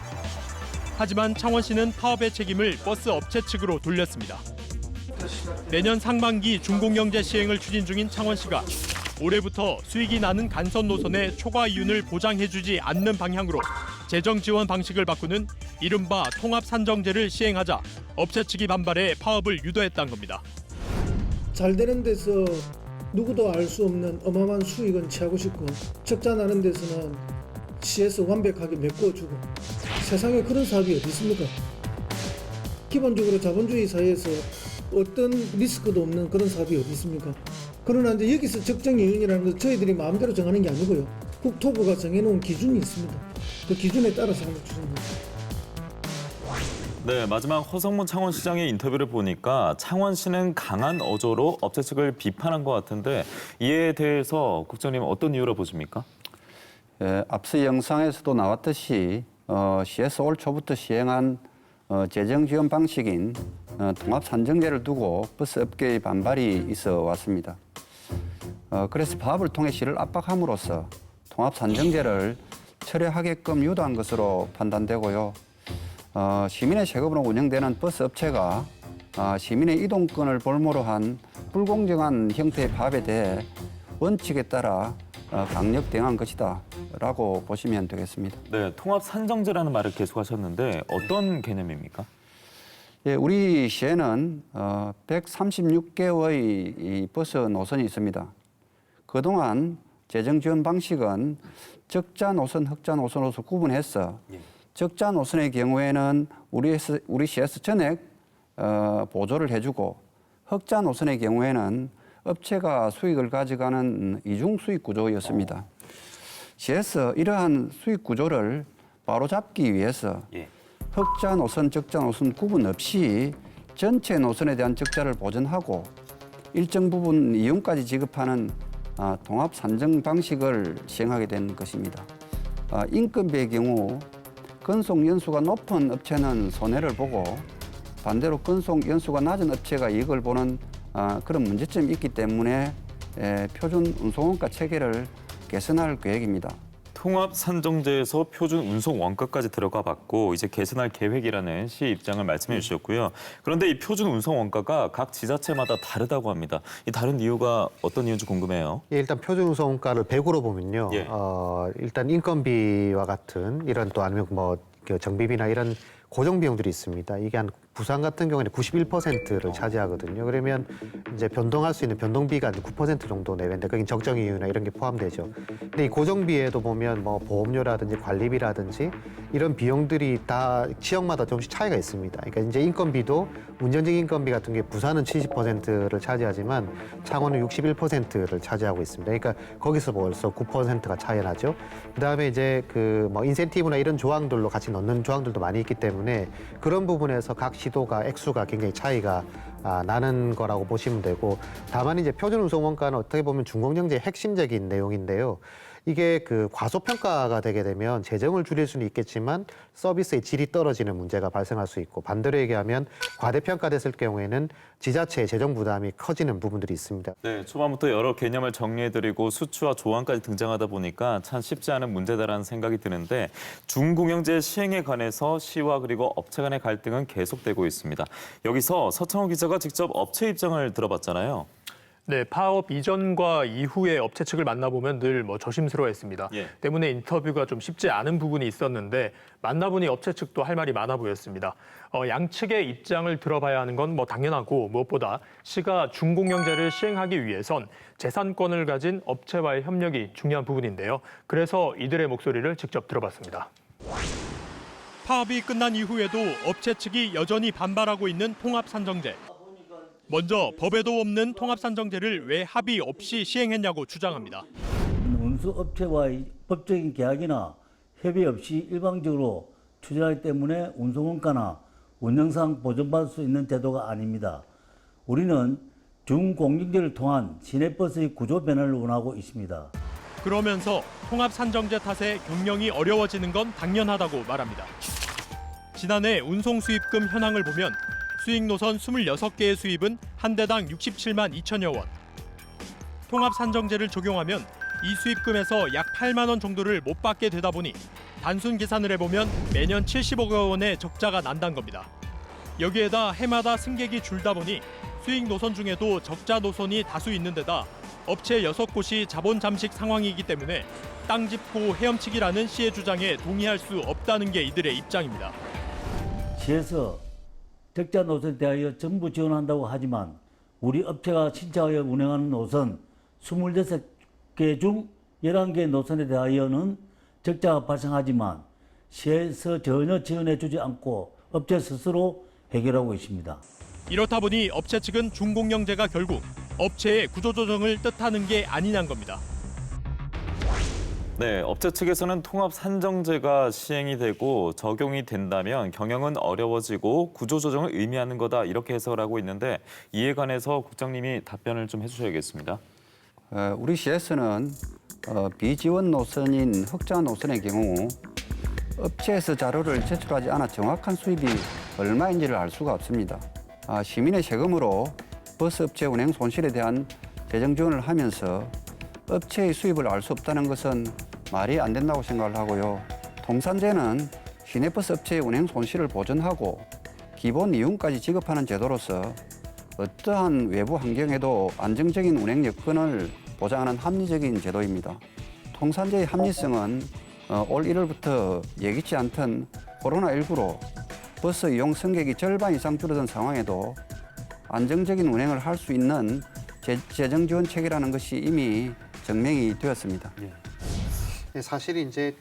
하지만 창원시는 파업의 책임을 버스 업체 측으로 돌렸습니다. 내년 상반기 준공영제 시행을 추진 중인 창원시가 올해부터 수익이 나는 간선 노선의 초과 이윤을 보장해주지 않는 방향으로 재정 지원 방식을 바꾸는 이른바 통합산정제를 시행하자 업체 측이 반발해 파업을 유도했다는 겁니다. 잘 되는 데서 누구도 알 수 없는 어마어마한 수익은 취하고 싶고 적자 나는 데서는 시에서 완벽하게 메꿔주고 세상에 그런 사업이 어디 있습니까? 기본적으로 자본주의 사회에서 어떤 리스크도 없는 그런 사업이 어디 있습니까? 그러나 이제 여기서 적정 요인이라는 건 저희들이 마음대로 정하는 게 아니고요. 국토부가 정해놓은 기준이 있습니다. 그 기준에 따라서 하는 추정입니다. 네, 마지막 허성문 창원시장의 인터뷰를 보니까 창원시는 강한 어조로 업체 측을 비판한 것 같은데 이에 대해서 국장님 어떤 이유로 보십니까? 앞서 영상에서도 나왔듯이 시에서 올 초부터 시행한 재정 지원 방식인 통합 산정제를 두고 버스 업계의 반발이 있어 왔습니다. 그래서 파업을 통해 시를 압박함으로써 통합 산정제를 철회하게끔 유도한 것으로 판단되고요. 시민의 세금으로 운영되는 버스 업체가 시민의 이동권을 볼모로 한 불공정한 형태의 파업에 대해 원칙에 따라 강력 대응한 것이다 라고 보시면 되겠습니다. 네, 통합 산정제라는 말을 계속하셨는데 어떤 개념입니까? 예, 우리 시에는 136개의 이 버스 노선이 있습니다. 그동안 재정 지원 방식은 적자 노선, 흑자 노선으로서 구분해서 적자 노선의 경우에는 우리 시에서 전액 보조를 해주고 흑자 노선의 경우에는 업체가 수익을 가져가는 이중 수익 구조였습니다. 시에서 이러한 수익 구조를 바로잡기 위해서 흑자 노선, 적자 노선 구분 없이 전체 노선에 대한 적자를 보전하고 일정 부분 이윤까지 지급하는 통합 산정 방식을 시행하게 된 것입니다. 인건비의 경우 건속 연수가 높은 업체는 손해를 보고 반대로 건속 연수가 낮은 업체가 이익을 보는 그런 문제점이 있기 때문에 표준 운송원가 체계를 개선할 계획입니다. 통합 산정제에서 표준 운송 원가까지 들어가 봤고 이제 개선할 계획이라는 시 입장을 말씀해 주셨고요. 그런데 이 표준 운송 원가가 각 지자체마다 다르다고 합니다. 이 다른 이유가 어떤 이유인지 궁금해요. 예, 일단 표준 운송 원가를 100으로 보면요. 일단 인건비와 같은 이런 또 아니면 정비비나 이런 고정 비용들이 있습니다. 이게 한 부산 같은 경우에는 91%를 차지하거든요. 그러면 이제 변동할 수 있는 변동비가 9% 정도 내외인데 거긴 적정 이유나 이런 게 포함되죠. 근데 이 고정비에도 보면 보험료라든지 관리비라든지 이런 비용들이 다 지역마다 조금씩 차이가 있습니다. 그러니까 이제 인건비도 운전직 인건비 같은 게 부산은 70%를 차지하지만 창원은 61%를 차지하고 있습니다. 그러니까 거기서 벌써 9%가 차이 나죠. 그다음에 이제 인센티브나 이런 조항들로 같이 넣는 조항들도 많이 있기 때문에 그런 부분에서 각 시도가 액수가 굉장히 차이가 나는 거라고 보시면 되고 다만 이제 표준 운송 원가는 어떻게 보면 중공정제의 핵심적인 내용인데요. 이게 과소평가가 되게 되면 재정을 줄일 수는 있겠지만 서비스의 질이 떨어지는 문제가 발생할 수 있고 반대로 얘기하면 과대평가됐을 경우에는 지자체의 재정 부담이 커지는 부분들이 있습니다. 네, 초반부터 여러 개념을 정리해드리고 수치와 조항까지 등장하다 보니까 참 쉽지 않은 문제다라는 생각이 드는데 중공영제 시행에 관해서 시와 그리고 업체 간의 갈등은 계속되고 있습니다. 여기서 서창호 기자가 직접 업체 입장을 들어봤잖아요. 네, 파업 이전과 이후에 업체 측을 만나보면 늘 조심스러워했습니다. 때문에 인터뷰가 좀 쉽지 않은 부분이 있었는데 만나보니 업체 측도 할 말이 많아 보였습니다. 양측의 입장을 들어봐야 하는 건 당연하고 무엇보다 시가 중공영제를 시행하기 위해선 재산권을 가진 업체와의 협력이 중요한 부분인데요. 그래서 이들의 목소리를 직접 들어봤습니다. 파업이 끝난 이후에도 업체 측이 여전히 반발하고 있는 통합산정제. 먼저 법에도 없는 통합산정제를 왜 합의 없이 시행했냐고 주장합니다. 운수업체와의 법적인 계약이나 협의 없이 일방적으로 추진하기 때문에 운송원가나 운영상 보전받을 수 있는 제도가 아닙니다. 우리는 중공영제를 통한 시내버스의 구조 변화를 원하고 있습니다. 그러면서 통합산정제 탓에 경영이 어려워지는 건 당연하다고 말합니다. 지난해 운송수입금 현황을 보면 수익 노선 26개의 수입은 한 대당 67만 2천여 원. 통합 산정제를 적용하면 이 수입금에서 약 8만 원 정도를 못 받게 되다 보니 단순 계산을 해보면 매년 70억 원의 적자가 난다는 겁니다. 여기에다 해마다 승객이 줄다 보니 수익 노선 중에도 적자 노선이 다수 있는 데다 업체 6곳이 자본 잠식 상황이기 때문에 땅 짚고 헤엄치기라는 시의 주장에 동의할 수 없다는 게 이들의 입장입니다. 시에서 적자 노선에 대하여 정부 지원한다고 하지만 우리 업체가 신청하여 운행하는 노선 26개 중 11개 노선에 대하여는 적자가 발생하지만 시에서 전혀 지원해주지 않고 업체 스스로 해결하고 있습니다. 이렇다 보니 업체 측은 중공영제가 결국 업체의 구조조정을 뜻하는 게 아니냐는 겁니다. 네, 업체 측에서는 통합 산정제가 시행이 되고 적용이 된다면 경영은 어려워지고 구조조정을 의미하는 거다 이렇게 해석을 하고 있는데 이에 관해서 국장님이 답변을 좀 해주셔야겠습니다. 우리 시에서는 비지원 노선인 흑자 노선의 경우 업체에서 자료를 제출하지 않아 정확한 수입이 얼마인지를 알 수가 없습니다. 시민의 세금으로 버스 업체 운행 손실에 대한 재정 지원을 하면서 업체의 수입을 알 수 없다는 것은 말이 안 된다고 생각을 하고요. 통산제는 시내버스 업체의 운행 손실을 보전하고 기본 이윤까지 지급하는 제도로서 어떠한 외부 환경에도 안정적인 운행 여건을 보장하는 합리적인 제도입니다. 통산제의 합리성은 올 1월부터 예기치 않던 코로나19로 버스 이용 승객이 절반 이상 줄어든 상황에도 안정적인 운행을 할 수 있는 재정 지원 체계라는 것이 이미 증명이 되었습니다. 사실 이제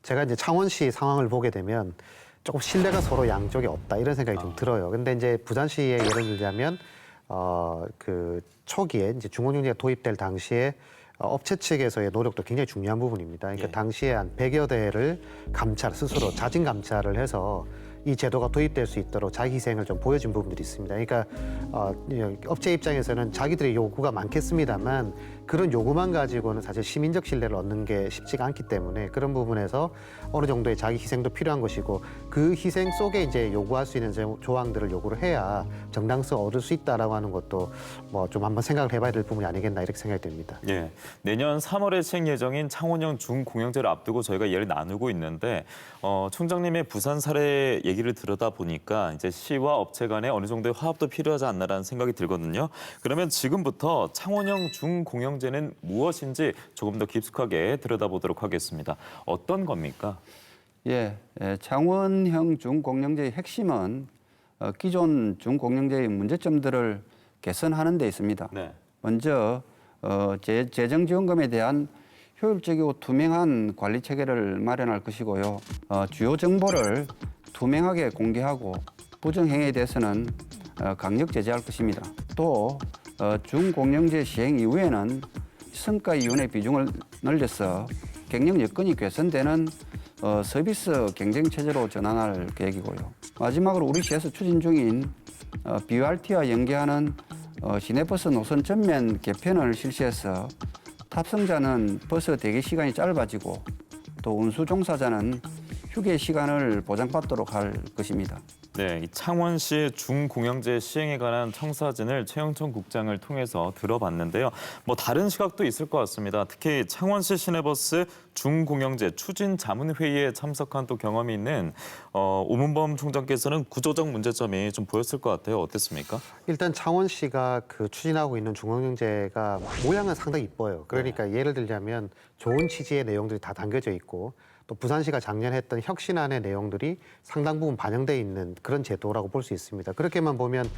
제가 이제 창원시 상황을 보게 되면 조금 신뢰가 서로 양쪽에 없다 이런 생각이 좀 들어요. 근데 이제 부산시의 예를 들자면 초기에 이제 중공영제가 도입될 당시에 업체 측에서의 노력도 굉장히 중요한 부분입니다. 그러니까 당시에 한 100여 대를 스스로 자진 감찰을 해서 이 제도가 도입될 수 있도록 자기 희생을 좀 보여준 부분들이 있습니다. 그러니까 업체 입장에서는 자기들의 요구가 많겠습니다만 그런 요구만 가지고는 사실 시민적 신뢰를 얻는 게 쉽지가 않기 때문에 그런 부분에서 어느 정도의 자기 희생도 필요한 것이고 그 희생 속에 이제 요구할 수 있는 조항들을 요구를 해야 정당성 얻을 수 있다라고 하는 것도 뭐 좀 한번 생각을 해봐야 될 부분이 아니겠나 이렇게 생각이 됩니다. 예, 내년 3월에 시행 예정인 창원형 중공영제를 앞두고 저희가 얘기를 나누고 있는데 총장님의 부산 사례 얘기를 들어다 보니까 이제 시와 업체 간에 어느 정도의 화합도 필요하지 않나라는 생각이 들거든요. 그러면 지금부터 창원형 중공영제는 무엇인지 조금 더 깊숙하게 들여다보도록 하겠습니다. 어떤 겁니까? 창원형 중공영제의 핵심은 기존 중공영제의 문제점들을 개선하는 데 있습니다. 네. 먼저 재정지원금에 대한 효율적이고 투명한 관리 체계를 마련할 것이고요. 주요 정보를 투명하게 공개하고 부정행위에 대해서는 강력 제재할 것입니다. 또 중공영제 시행 이후에는 성과이윤의 비중을 늘려서 경영 여건이 개선되는 서비스 경쟁 체제로 전환할 계획이고요. 마지막으로 우리 시에서 추진 중인 BRT와 연계하는 시내버스 노선 전면 개편을 실시해서 탑승자는 버스 대기 시간이 짧아지고 또 운수 종사자는 휴게 시간을 보장받도록 할 것입니다. 네, 이 창원시 중공영제 시행에 관한 청사진을 최영천 국장을 통해서 들어봤는데요. 뭐 다른 시각도 있을 것 같습니다. 특히 창원시 시내버스 중공영제 추진 자문회의에 참석한 또 경험이 있는 오문범 총장께서는 구조적 문제점이 좀 보였을 것 같아요. 어땠습니까? 일단 창원시가 추진하고 있는 중공영제가 모양은 상당히 이뻐요. 그러니까 예를 들자면 좋은 취지의 내용들이 다 담겨져 있고 또 부산시가 작년 했던 혁신안의 내용들이 상당 부분 반영돼 있는 그런 제도라고 볼 수 있습니다. 그렇게만 보면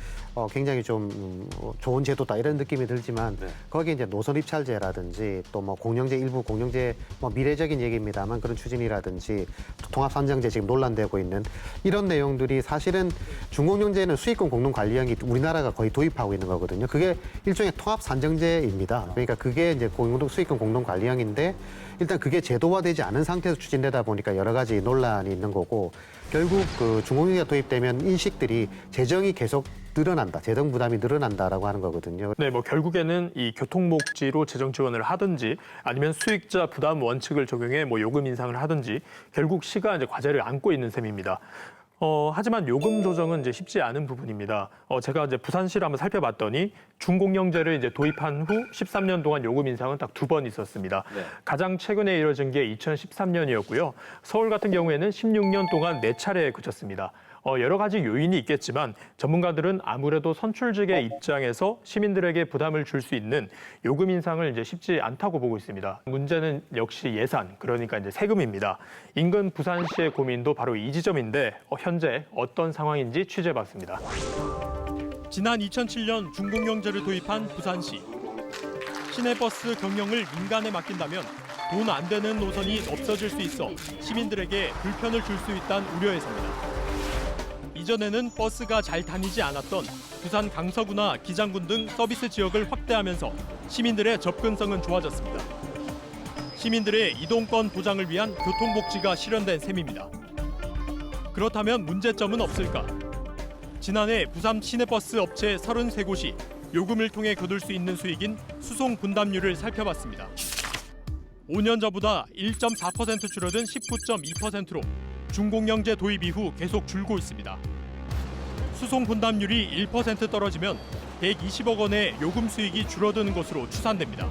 굉장히 좀 좋은 제도다 이런 느낌이 들지만 거기에 이제 노선 입찰제라든지 또 뭐 공영제 일부 공영제 뭐 미래적인 얘기입니다만 그런 추진이라든지 통합 산정제 지금 논란되고 있는 이런 내용들이 사실은 중공영제는 수익권 공동 관리형이 우리나라가 거의 도입하고 있는 거거든요. 그게 일종의 통합 산정제입니다. 그러니까 그게 이제 수익권 공동 관리형인데 일단 그게 제도화되지 않은 상태에서 추진되다 보니까 여러 가지 논란이 있는 거고 결국 중공영제가 도입되면 인식들이 재정이 계속 늘어난다, 재정 부담이 늘어난다라고 하는 거거든요. 네, 뭐 결국에는 이 교통 목지로 재정 지원을 하든지 아니면 수익자 부담 원칙을 적용해 뭐 요금 인상을 하든지 결국 시가 이제 과제를 안고 있는 셈입니다. 하지만 요금 조정은 이제 쉽지 않은 부분입니다. 제가 이제 부산시를 한번 살펴봤더니 중공영제를 이제 도입한 후 13년 동안 요금 인상은 딱 2번 있었습니다. 네. 가장 최근에 이뤄진 게 2013년이었고요. 서울 같은 경우에는 16년 동안 4차례에 그쳤습니다. 여러 가지 요인이 있겠지만 전문가들은 아무래도 선출직의 입장에서 시민들에게 부담을 줄 수 있는 요금 인상을 이제 쉽지 않다고 보고 있습니다. 문제는 역시 예산, 그러니까 이제 세금입니다. 인근 부산시의 고민도 바로 이 지점인데 현재 어떤 상황인지 취재해봤습니다. 지난 2007년 중공영제를 도입한 부산시. 시내버스 경영을 민간에 맡긴다면 돈 안 되는 노선이 없어질 수 있어 시민들에게 불편을 줄 수 있다는 우려에서입니다. 이전에는 버스가 잘 다니지 않았던 부산 강서구나 기장군 등 서비스 지역을 확대하면서 시민들의 접근성은 좋아졌습니다. 시민들의 이동권 보장을 위한 교통복지가 실현된 셈입니다. 그렇다면 문제점은 없을까? 지난해 부산 시내버스 업체 33곳이 요금을 통해 거둘 수 있는 수익인 수송 분담률을 살펴봤습니다. 5년 전보다 1.4% 줄어든 19.2%로 중공영제 도입 이후 계속 줄고 있습니다. 수송 분담률이 1% 떨어지면 120억 원의 요금 수익이 줄어드는 것으로 추산됩니다.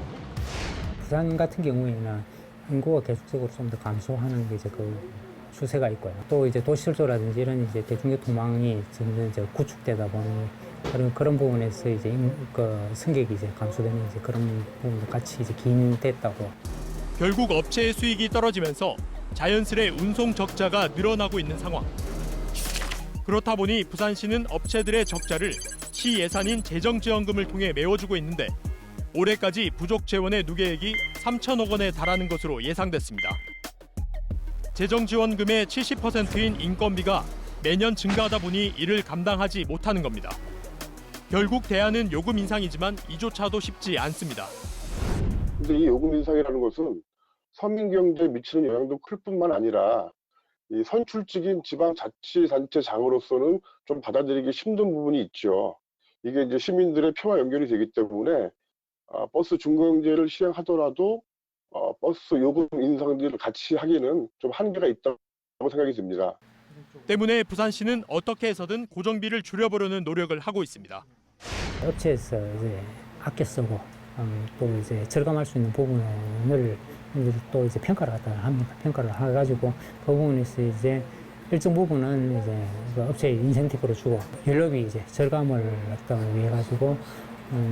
부산 같은 경우에는 인구가 계속적으로 좀 더 감소하는 게 이제 그 추세가 있고요. 또 이제 도시철도라든지 이런 이제 대중교통망이 점점 이제 구축되다 보니 그런 부분에서 이제 그 승객이 이제 감소되는 이제 그런 부분도 같이 이제 기인됐다고. 결국 업체의 수익이 떨어지면서 자연스레 운송 적자가 늘어나고 있는 상황. 그렇다 보니 부산시는 업체들의 적자를 시 예산인 재정지원금을 통해 메워주고 있는데 올해까지 부족 재원의 누계액이 3천억 원에 달하는 것으로 예상됐습니다. 재정지원금의 70%인 인건비가 매년 증가하다 보니 이를 감당하지 못하는 겁니다. 결국 대안은 요금 인상이지만 이조차도 쉽지 않습니다. 근데 이 요금 인상이라는 것은 서민 경제에 미치는 영향도 클 뿐만 아니라 이 선출직인 지방자치단체장으로서는 좀 받아들이기 힘든 부분이 있죠. 이게 이제 시민들의 표와 연결이 되기 때문에 버스 중공영제를 시행하더라도 버스 요금 인상들을 같이 하기는 좀 한계가 있다고 생각이 듭니다. 때문에 부산시는 어떻게 해서든 고정비를 줄여보려는 노력을 하고 있습니다. 업체에서 이제 아껴 쓰고 또 이제 절감할 수 있는 부분을 또 이제 평가를 합니다. 평가를 해가지고 그 부분에서 이제 일정 부분은 이제 그 업체에 인센티브로 주고 연료비 이제 절감을 위해 가지고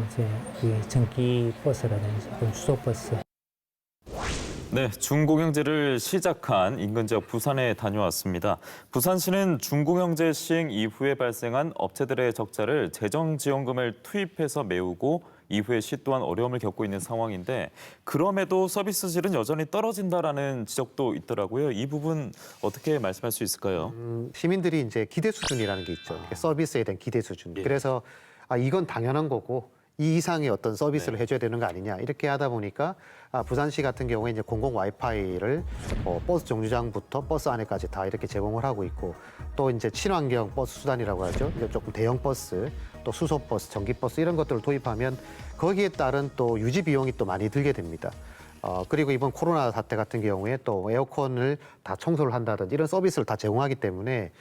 이제 이 전기 버스라든지 또 수소 버스. 네, 중공영제를 시작한 인근 지역 부산에 다녀왔습니다. 부산시는 중공영제 시행 이후에 발생한 업체들의 적자를 재정지원금을 투입해서 메우고 이후에 시 또한 어려움을 겪고 있는 상황인데 그럼에도 서비스 질은 여전히 떨어진다라는 지적도 있더라고요. 이 부분 어떻게 말씀할 수 있을까요? 시민들이 이제 기대 수준이라는 게 있죠. 서비스에 대한 기대 수준. 그래서 이건 당연한 거고 이 이상의 어떤 서비스를 해줘야 되는 거 아니냐 이렇게 하다 보니까 부산시 같은 경우에 이제 공공 와이파이를 버스 정류장부터 버스 안에까지 다 이렇게 제공을 하고 있고 또 이제 친환경 버스 수단이라고 하죠. 이제 조금 대형 버스 또 수소 버스, 전기 버스 이런 것들을 도입하면 거기에 따른 또 유지 비용이 또 많이 들게 됩니다. 그리고 이번 코로나 사태 같은 경우에 또 에어컨을 다 청소를 한다든지 이런 서비스를 다 제공하기 때문에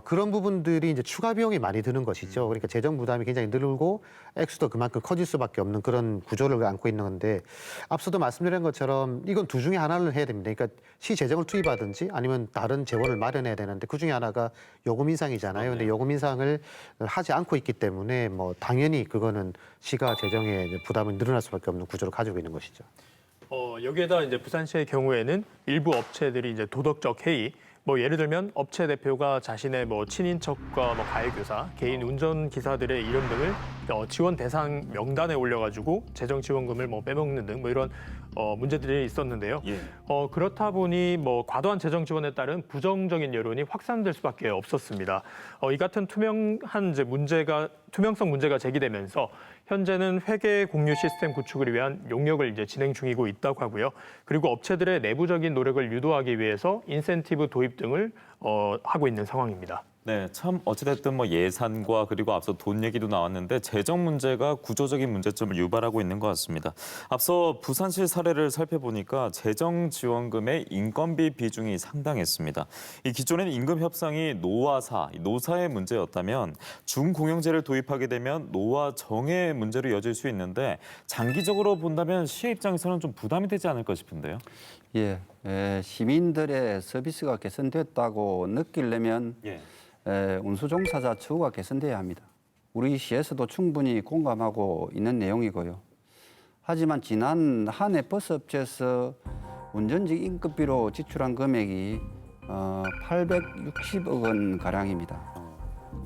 그런 부분들이 이제 추가 비용이 많이 드는 것이죠. 그러니까 재정 부담이 굉장히 늘고 액수도 그만큼 커질 수밖에 없는 그런 구조를 안고 있는 건데 앞서도 말씀드린 것처럼 이건 둘 중에 하나를 해야 됩니다. 그러니까 시 재정을 투입하든지 아니면 다른 재원을 마련해야 되는데 그 중에 하나가 요금 인상이잖아요. 근데 요금 인상을 하지 않고 있기 때문에 뭐 당연히 그거는 시가 재정의 부담이 늘어날 수밖에 없는 구조를 가지고 있는 것이죠. 여기에다 이제 부산시의 경우에는 일부 업체들이 이제 도덕적 해이, 뭐 예를 들면 업체 대표가 자신의 뭐 친인척과 뭐 가해교사, 개인 운전기사들의 이름 등을 지원 대상 명단에 올려가지고 재정 지원금을 뭐 빼먹는 등 뭐 이런 문제들이 있었는데요. 그렇다 보니 뭐 과도한 재정 지원에 따른 부정적인 여론이 확산될 수밖에 없었습니다. 이 같은 투명성 문제가 제기되면서 현재는 회계 공유 시스템 구축을 위한 용역을 이제 진행 중이고 있다고 하고요. 그리고 업체들의 내부적인 노력을 유도하기 위해서 인센티브 도입 등을 하고 있는 상황입니다. 네, 참 어찌됐든 뭐 예산과 그리고 앞서 돈 얘기도 나왔는데 재정 문제가 구조적인 문제점을 유발하고 있는 것 같습니다. 앞서 부산시 사례를 살펴보니까 재정 지원금의 인건비 비중이 상당했습니다. 이 기존에는 임금 협상이 노사의 문제였다면 중공영제를 도입하게 되면 노와 정의 문제로 이어질 수 있는데 장기적으로 본다면 시의 입장에서는 좀 부담이 되지 않을까 싶은데요. 예, 시민들의 서비스가 개선됐다고 느끼려면 운수 종사자 처우가 개선돼야 합니다. 우리 시에서도 충분히 공감하고 있는 내용이고요. 하지만 지난 한 해 버스업체에서 운전직 인건비로 지출한 금액이 860억 원 가량입니다.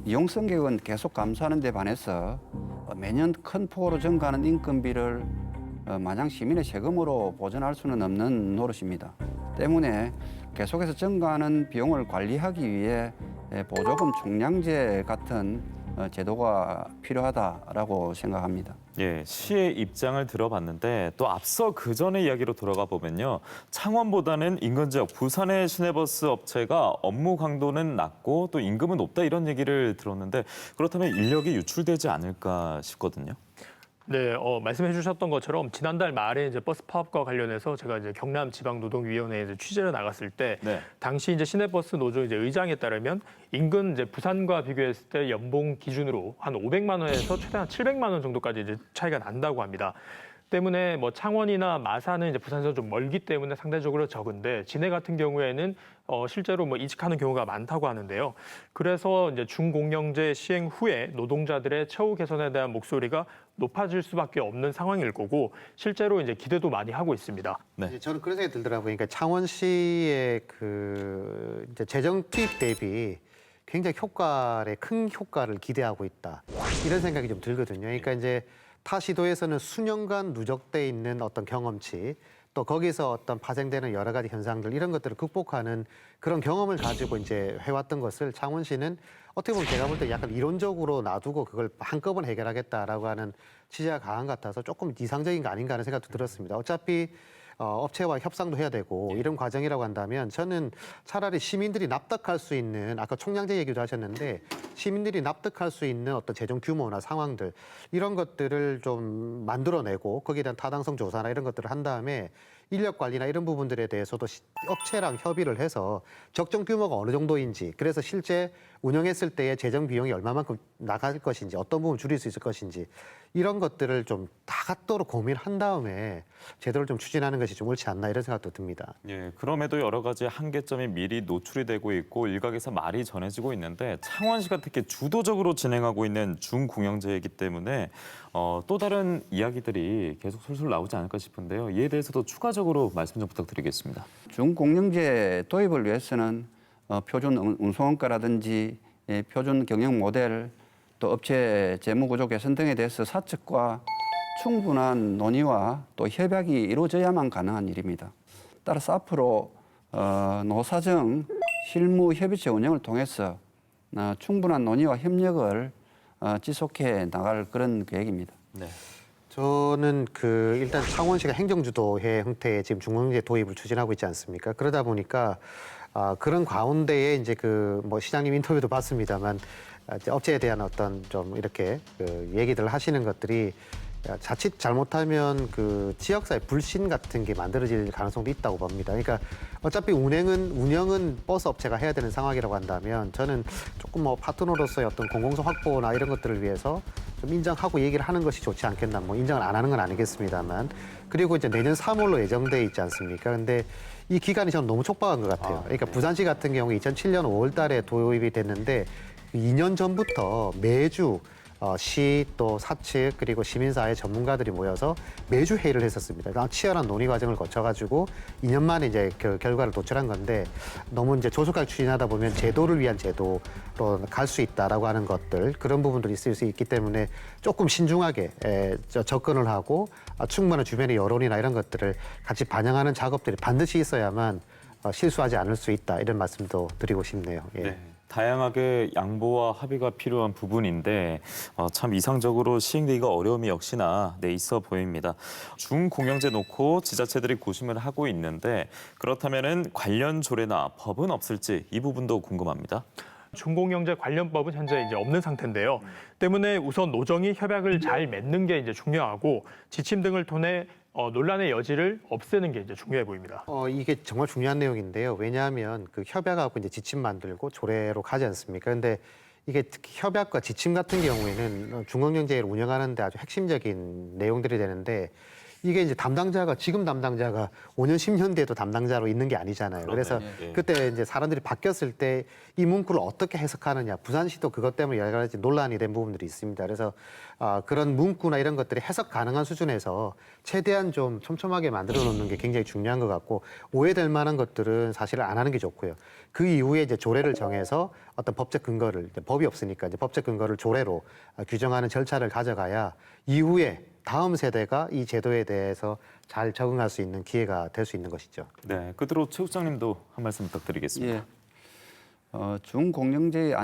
이용 승객은 계속 감소하는 데 반해서 매년 큰 폭으로 증가하는 인건비를 마냥 시민의 세금으로 보전할 수는 없는 노릇입니다. 때문에 계속해서 증가하는 비용을 관리하기 위해 보조금 총량제 같은 제도가 필요하다라고 생각합니다. 예, 시의 입장을 들어봤는데 또 앞서 그 전의 이야기로 돌아가 보면요. 창원보다는 인근 지역 부산의 시내버스 업체가 업무 강도는 낮고 또 임금은 높다 이런 얘기를 들었는데 그렇다면 인력이 유출되지 않을까 싶거든요. 네, 말씀해 주셨던 것처럼 지난달 말에 이제 버스 파업과 관련해서 제가 이제 경남지방노동위원회에 이제 취재를 나갔을 때 당시 이제 시내버스 노조 이제 의장에 따르면 인근 이제 부산과 비교했을 때 연봉 기준으로 한 500만 원에서 최대한 700만 원 정도까지 이제 차이가 난다고 합니다. 때문에 뭐 창원이나 마산은 이제 부산에서 좀 멀기 때문에 상대적으로 적은데 진해 같은 경우에는 실제로 뭐 이직하는 경우가 많다고 하는데요. 그래서 이제 중공영제 시행 후에 노동자들의 처우 개선에 대한 목소리가 높아질 수밖에 없는 상황일 거고 실제로 이제 기대도 많이 하고 있습니다. 네. 저는 그런 생각이 들더라고요. 그러니까 창원시의 그 이제 재정 투입 대비 굉장히 큰 효과를 기대하고 있다. 이런 생각이 좀 들거든요. 그러니까 이제 타 시도에서는 수년간 누적돼 있는 어떤 경험치, 또 거기서 어떤 파생되는 여러 가지 현상들 이런 것들을 극복하는 그런 경험을 가지고 이제 해왔던 것을 창원시는 어떻게 보면 제가 볼 때 약간 이론적으로 놔두고 그걸 한꺼번에 해결하겠다라고 하는 취지가 강한 것 같아서 조금 이상적인 거 아닌가 하는 생각도 들었습니다. 어차피 업체와 협상도 해야 되고 이런 과정이라고 한다면 저는 차라리 시민들이 납득할 수 있는 아까 총량제 얘기도 하셨는데 시민들이 납득할 수 있는 어떤 재정 규모나 상황들 이런 것들을 좀 만들어내고 거기에 대한 타당성 조사나 이런 것들을 한 다음에 인력 관리나 이런 부분들에 대해서도 업체랑 협의를 해서 적정 규모가 어느 정도인지 그래서 실제 운영했을 때의 재정 비용이 얼마만큼 나갈 것인지 어떤 부분 줄일 수 있을 것인지 이런 것들을 좀 다 갖도록 고민한 다음에 제도를 좀 추진하는 것이 좀 옳지 않나 이런 생각도 듭니다. 예, 그럼에도 여러 가지 한계점이 미리 노출이 되고 있고 일각에서 말이 전해지고 있는데 창원시가 특히 주도적으로 진행하고 있는 중공영제이기 때문에 또 다른 이야기들이 계속 솔솔 나오지 않을까 싶은데요. 이에 대해서도 추가적으로 말씀 좀 부탁드리겠습니다. 중공영제 도입을 위해서는 표준 운송원가라든지 표준 경영 모델 또 업체 재무구조 개선 등에 대해서 사측과 충분한 논의와 또 협약이 이루어져야만 가능한 일입니다. 따라서 앞으로 노사정 실무협의체 운영을 통해서 충분한 논의와 협력을 지속해 나갈 그런 계획입니다. 네. 저는 일단 창원시가 행정주도의 형태의 지금 중공영제 도입을 추진하고 있지 않습니까? 그러다 보니까 그런 가운데에 이제 뭐 시장님 인터뷰도 봤습니다만 업체에 대한 어떤 좀 이렇게 얘기들 하시는 것들이 자칫 잘못하면 지역사회 불신 같은 게 만들어질 가능성도 있다고 봅니다. 그러니까 어차피 운영은 버스 업체가 해야 되는 상황이라고 한다면 저는 조금 뭐 파트너로서의 어떤 공공성 확보나 이런 것들을 위해서 좀 인정하고 얘기를 하는 것이 좋지 않겠나. 뭐 인정을 안 하는 건 아니겠습니다만. 그리고 이제 내년 3월로 예정돼 있지 않습니까? 근데 이 기간이 저는 너무 촉박한 것 같아요. 그러니까 부산시 같은 경우 2007년 5월 달에 도입이 됐는데 2년 전부터 매주 시 또 사측 그리고 시민사회 전문가들이 모여서 매주 회의를 했었습니다. 치열한 논의 과정을 거쳐가지고 2년 만에 이제 결과를 도출한 건데 너무 이제 조속하게 추진하다 보면 제도를 위한 제도로 갈 수 있다라고 하는 것들 그런 부분들이 있을 수 있기 때문에 조금 신중하게 접근을 하고 충분한 주변의 여론이나 이런 것들을 같이 반영하는 작업들이 반드시 있어야만 실수하지 않을 수 있다 이런 말씀도 드리고 싶네요. 예. 네. 다양하게 양보와 합의가 필요한 부분인데 참 이상적으로 시행되기가 어려움이 역시나 있어 보입니다. 중공영제 놓고 지자체들이 고심을 하고 있는데 그렇다면은 관련 조례나 법은 없을지 이 부분도 궁금합니다. 중공영제 관련법은 현재 이제 없는 상태인데요. 때문에 우선 노정이 협약을 잘 맺는 게 이제 중요하고 지침 등을 통해 논란의 여지를 없애는 게 이제 중요해 보입니다. 이게 정말 중요한 내용인데요. 왜냐하면 협약하고 이제 지침 만들고 조례로 가지 않습니까? 근데 이게 특히 협약과 지침 같은 경우에는 중공영제를 운영하는데 아주 핵심적인 내용들이 되는데 이게 이제 지금 담당자가 5년, 10년 뒤에도 담당자로 있는 게 아니잖아요. 그래서 그때 이제 사람들이 바뀌었을 때 이 문구를 어떻게 해석하느냐. 부산시도 그것 때문에 여러 가지 논란이 된 부분들이 있습니다. 그래서 그런 문구나 이런 것들이 해석 가능한 수준에서 최대한 좀 촘촘하게 만들어 놓는 게 굉장히 중요한 것 같고 오해될 만한 것들은 사실 안 하는 게 좋고요. 그 이후에 이제 조례를 정해서 어떤 법적 근거를 법이 없으니까 이제 법적 근거를 조례로 규정하는 절차를 가져가야 이후에 다음 세대가 이 제도에 대해서 잘 적응할 수 있는 기회가 될 수 있는 것이죠. 네, 끝으로 최 국장님도 한 말씀 부탁드리겠습니다. 예. 중공영제의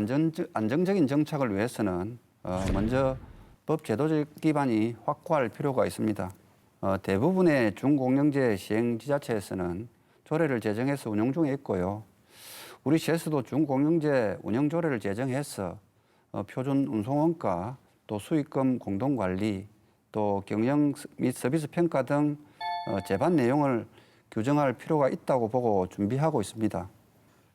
안정적인 정착을 위해서는 먼저 법 제도적 기반이 확고할 필요가 있습니다. 대부분의 중공영제 시행 지자체에서는 조례를 제정해서 운영 중에 있고요. 우리 시에서도 중공영제 운영 조례를 제정해서 표준 운송원가, 또 수익금 공동관리, 또 경영 및 서비스 평가 등 제반 내용을 규정할 필요가 있다고 보고 준비하고 있습니다.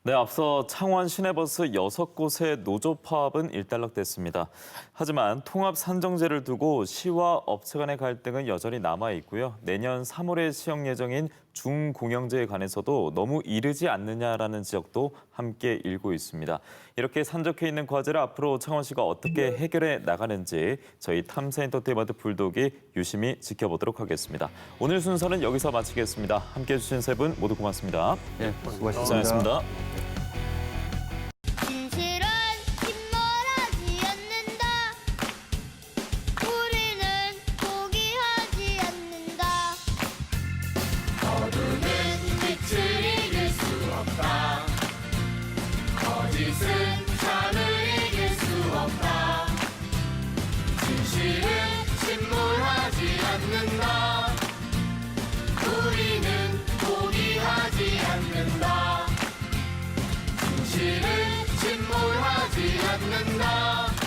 네, 앞서 창원 시내버스 6곳의 노조 파업은 일단락됐습니다. 하지만 통합 산정제를 두고 시와 업체 간의 갈등은 여전히 남아 있고요. 내년 3월에 시행 예정인 중공영제에 관해서도 너무 이르지 않느냐라는 지적도 함께 일고 있습니다. 이렇게 산적해 있는 과제를 앞으로 창원시가 어떻게 해결해 나가는지 저희 탐사엔터테인먼트 불독이 유심히 지켜보도록 하겠습니다. 오늘 순서는 여기서 마치겠습니다. 함께해 주신 세 분 모두 고맙습니다. 네, 수고하셨습니다. 고생하셨습니다. 진실은 침몰하지 않는다. 우리는 포기하지 않는다. 어두운 빛을 이길 수 없다. 거짓은 잠을 이길 수 없다. 진실은 침몰하지 않는다. 우리는 포기하지 않는다. 진실은 침몰하지 않는다.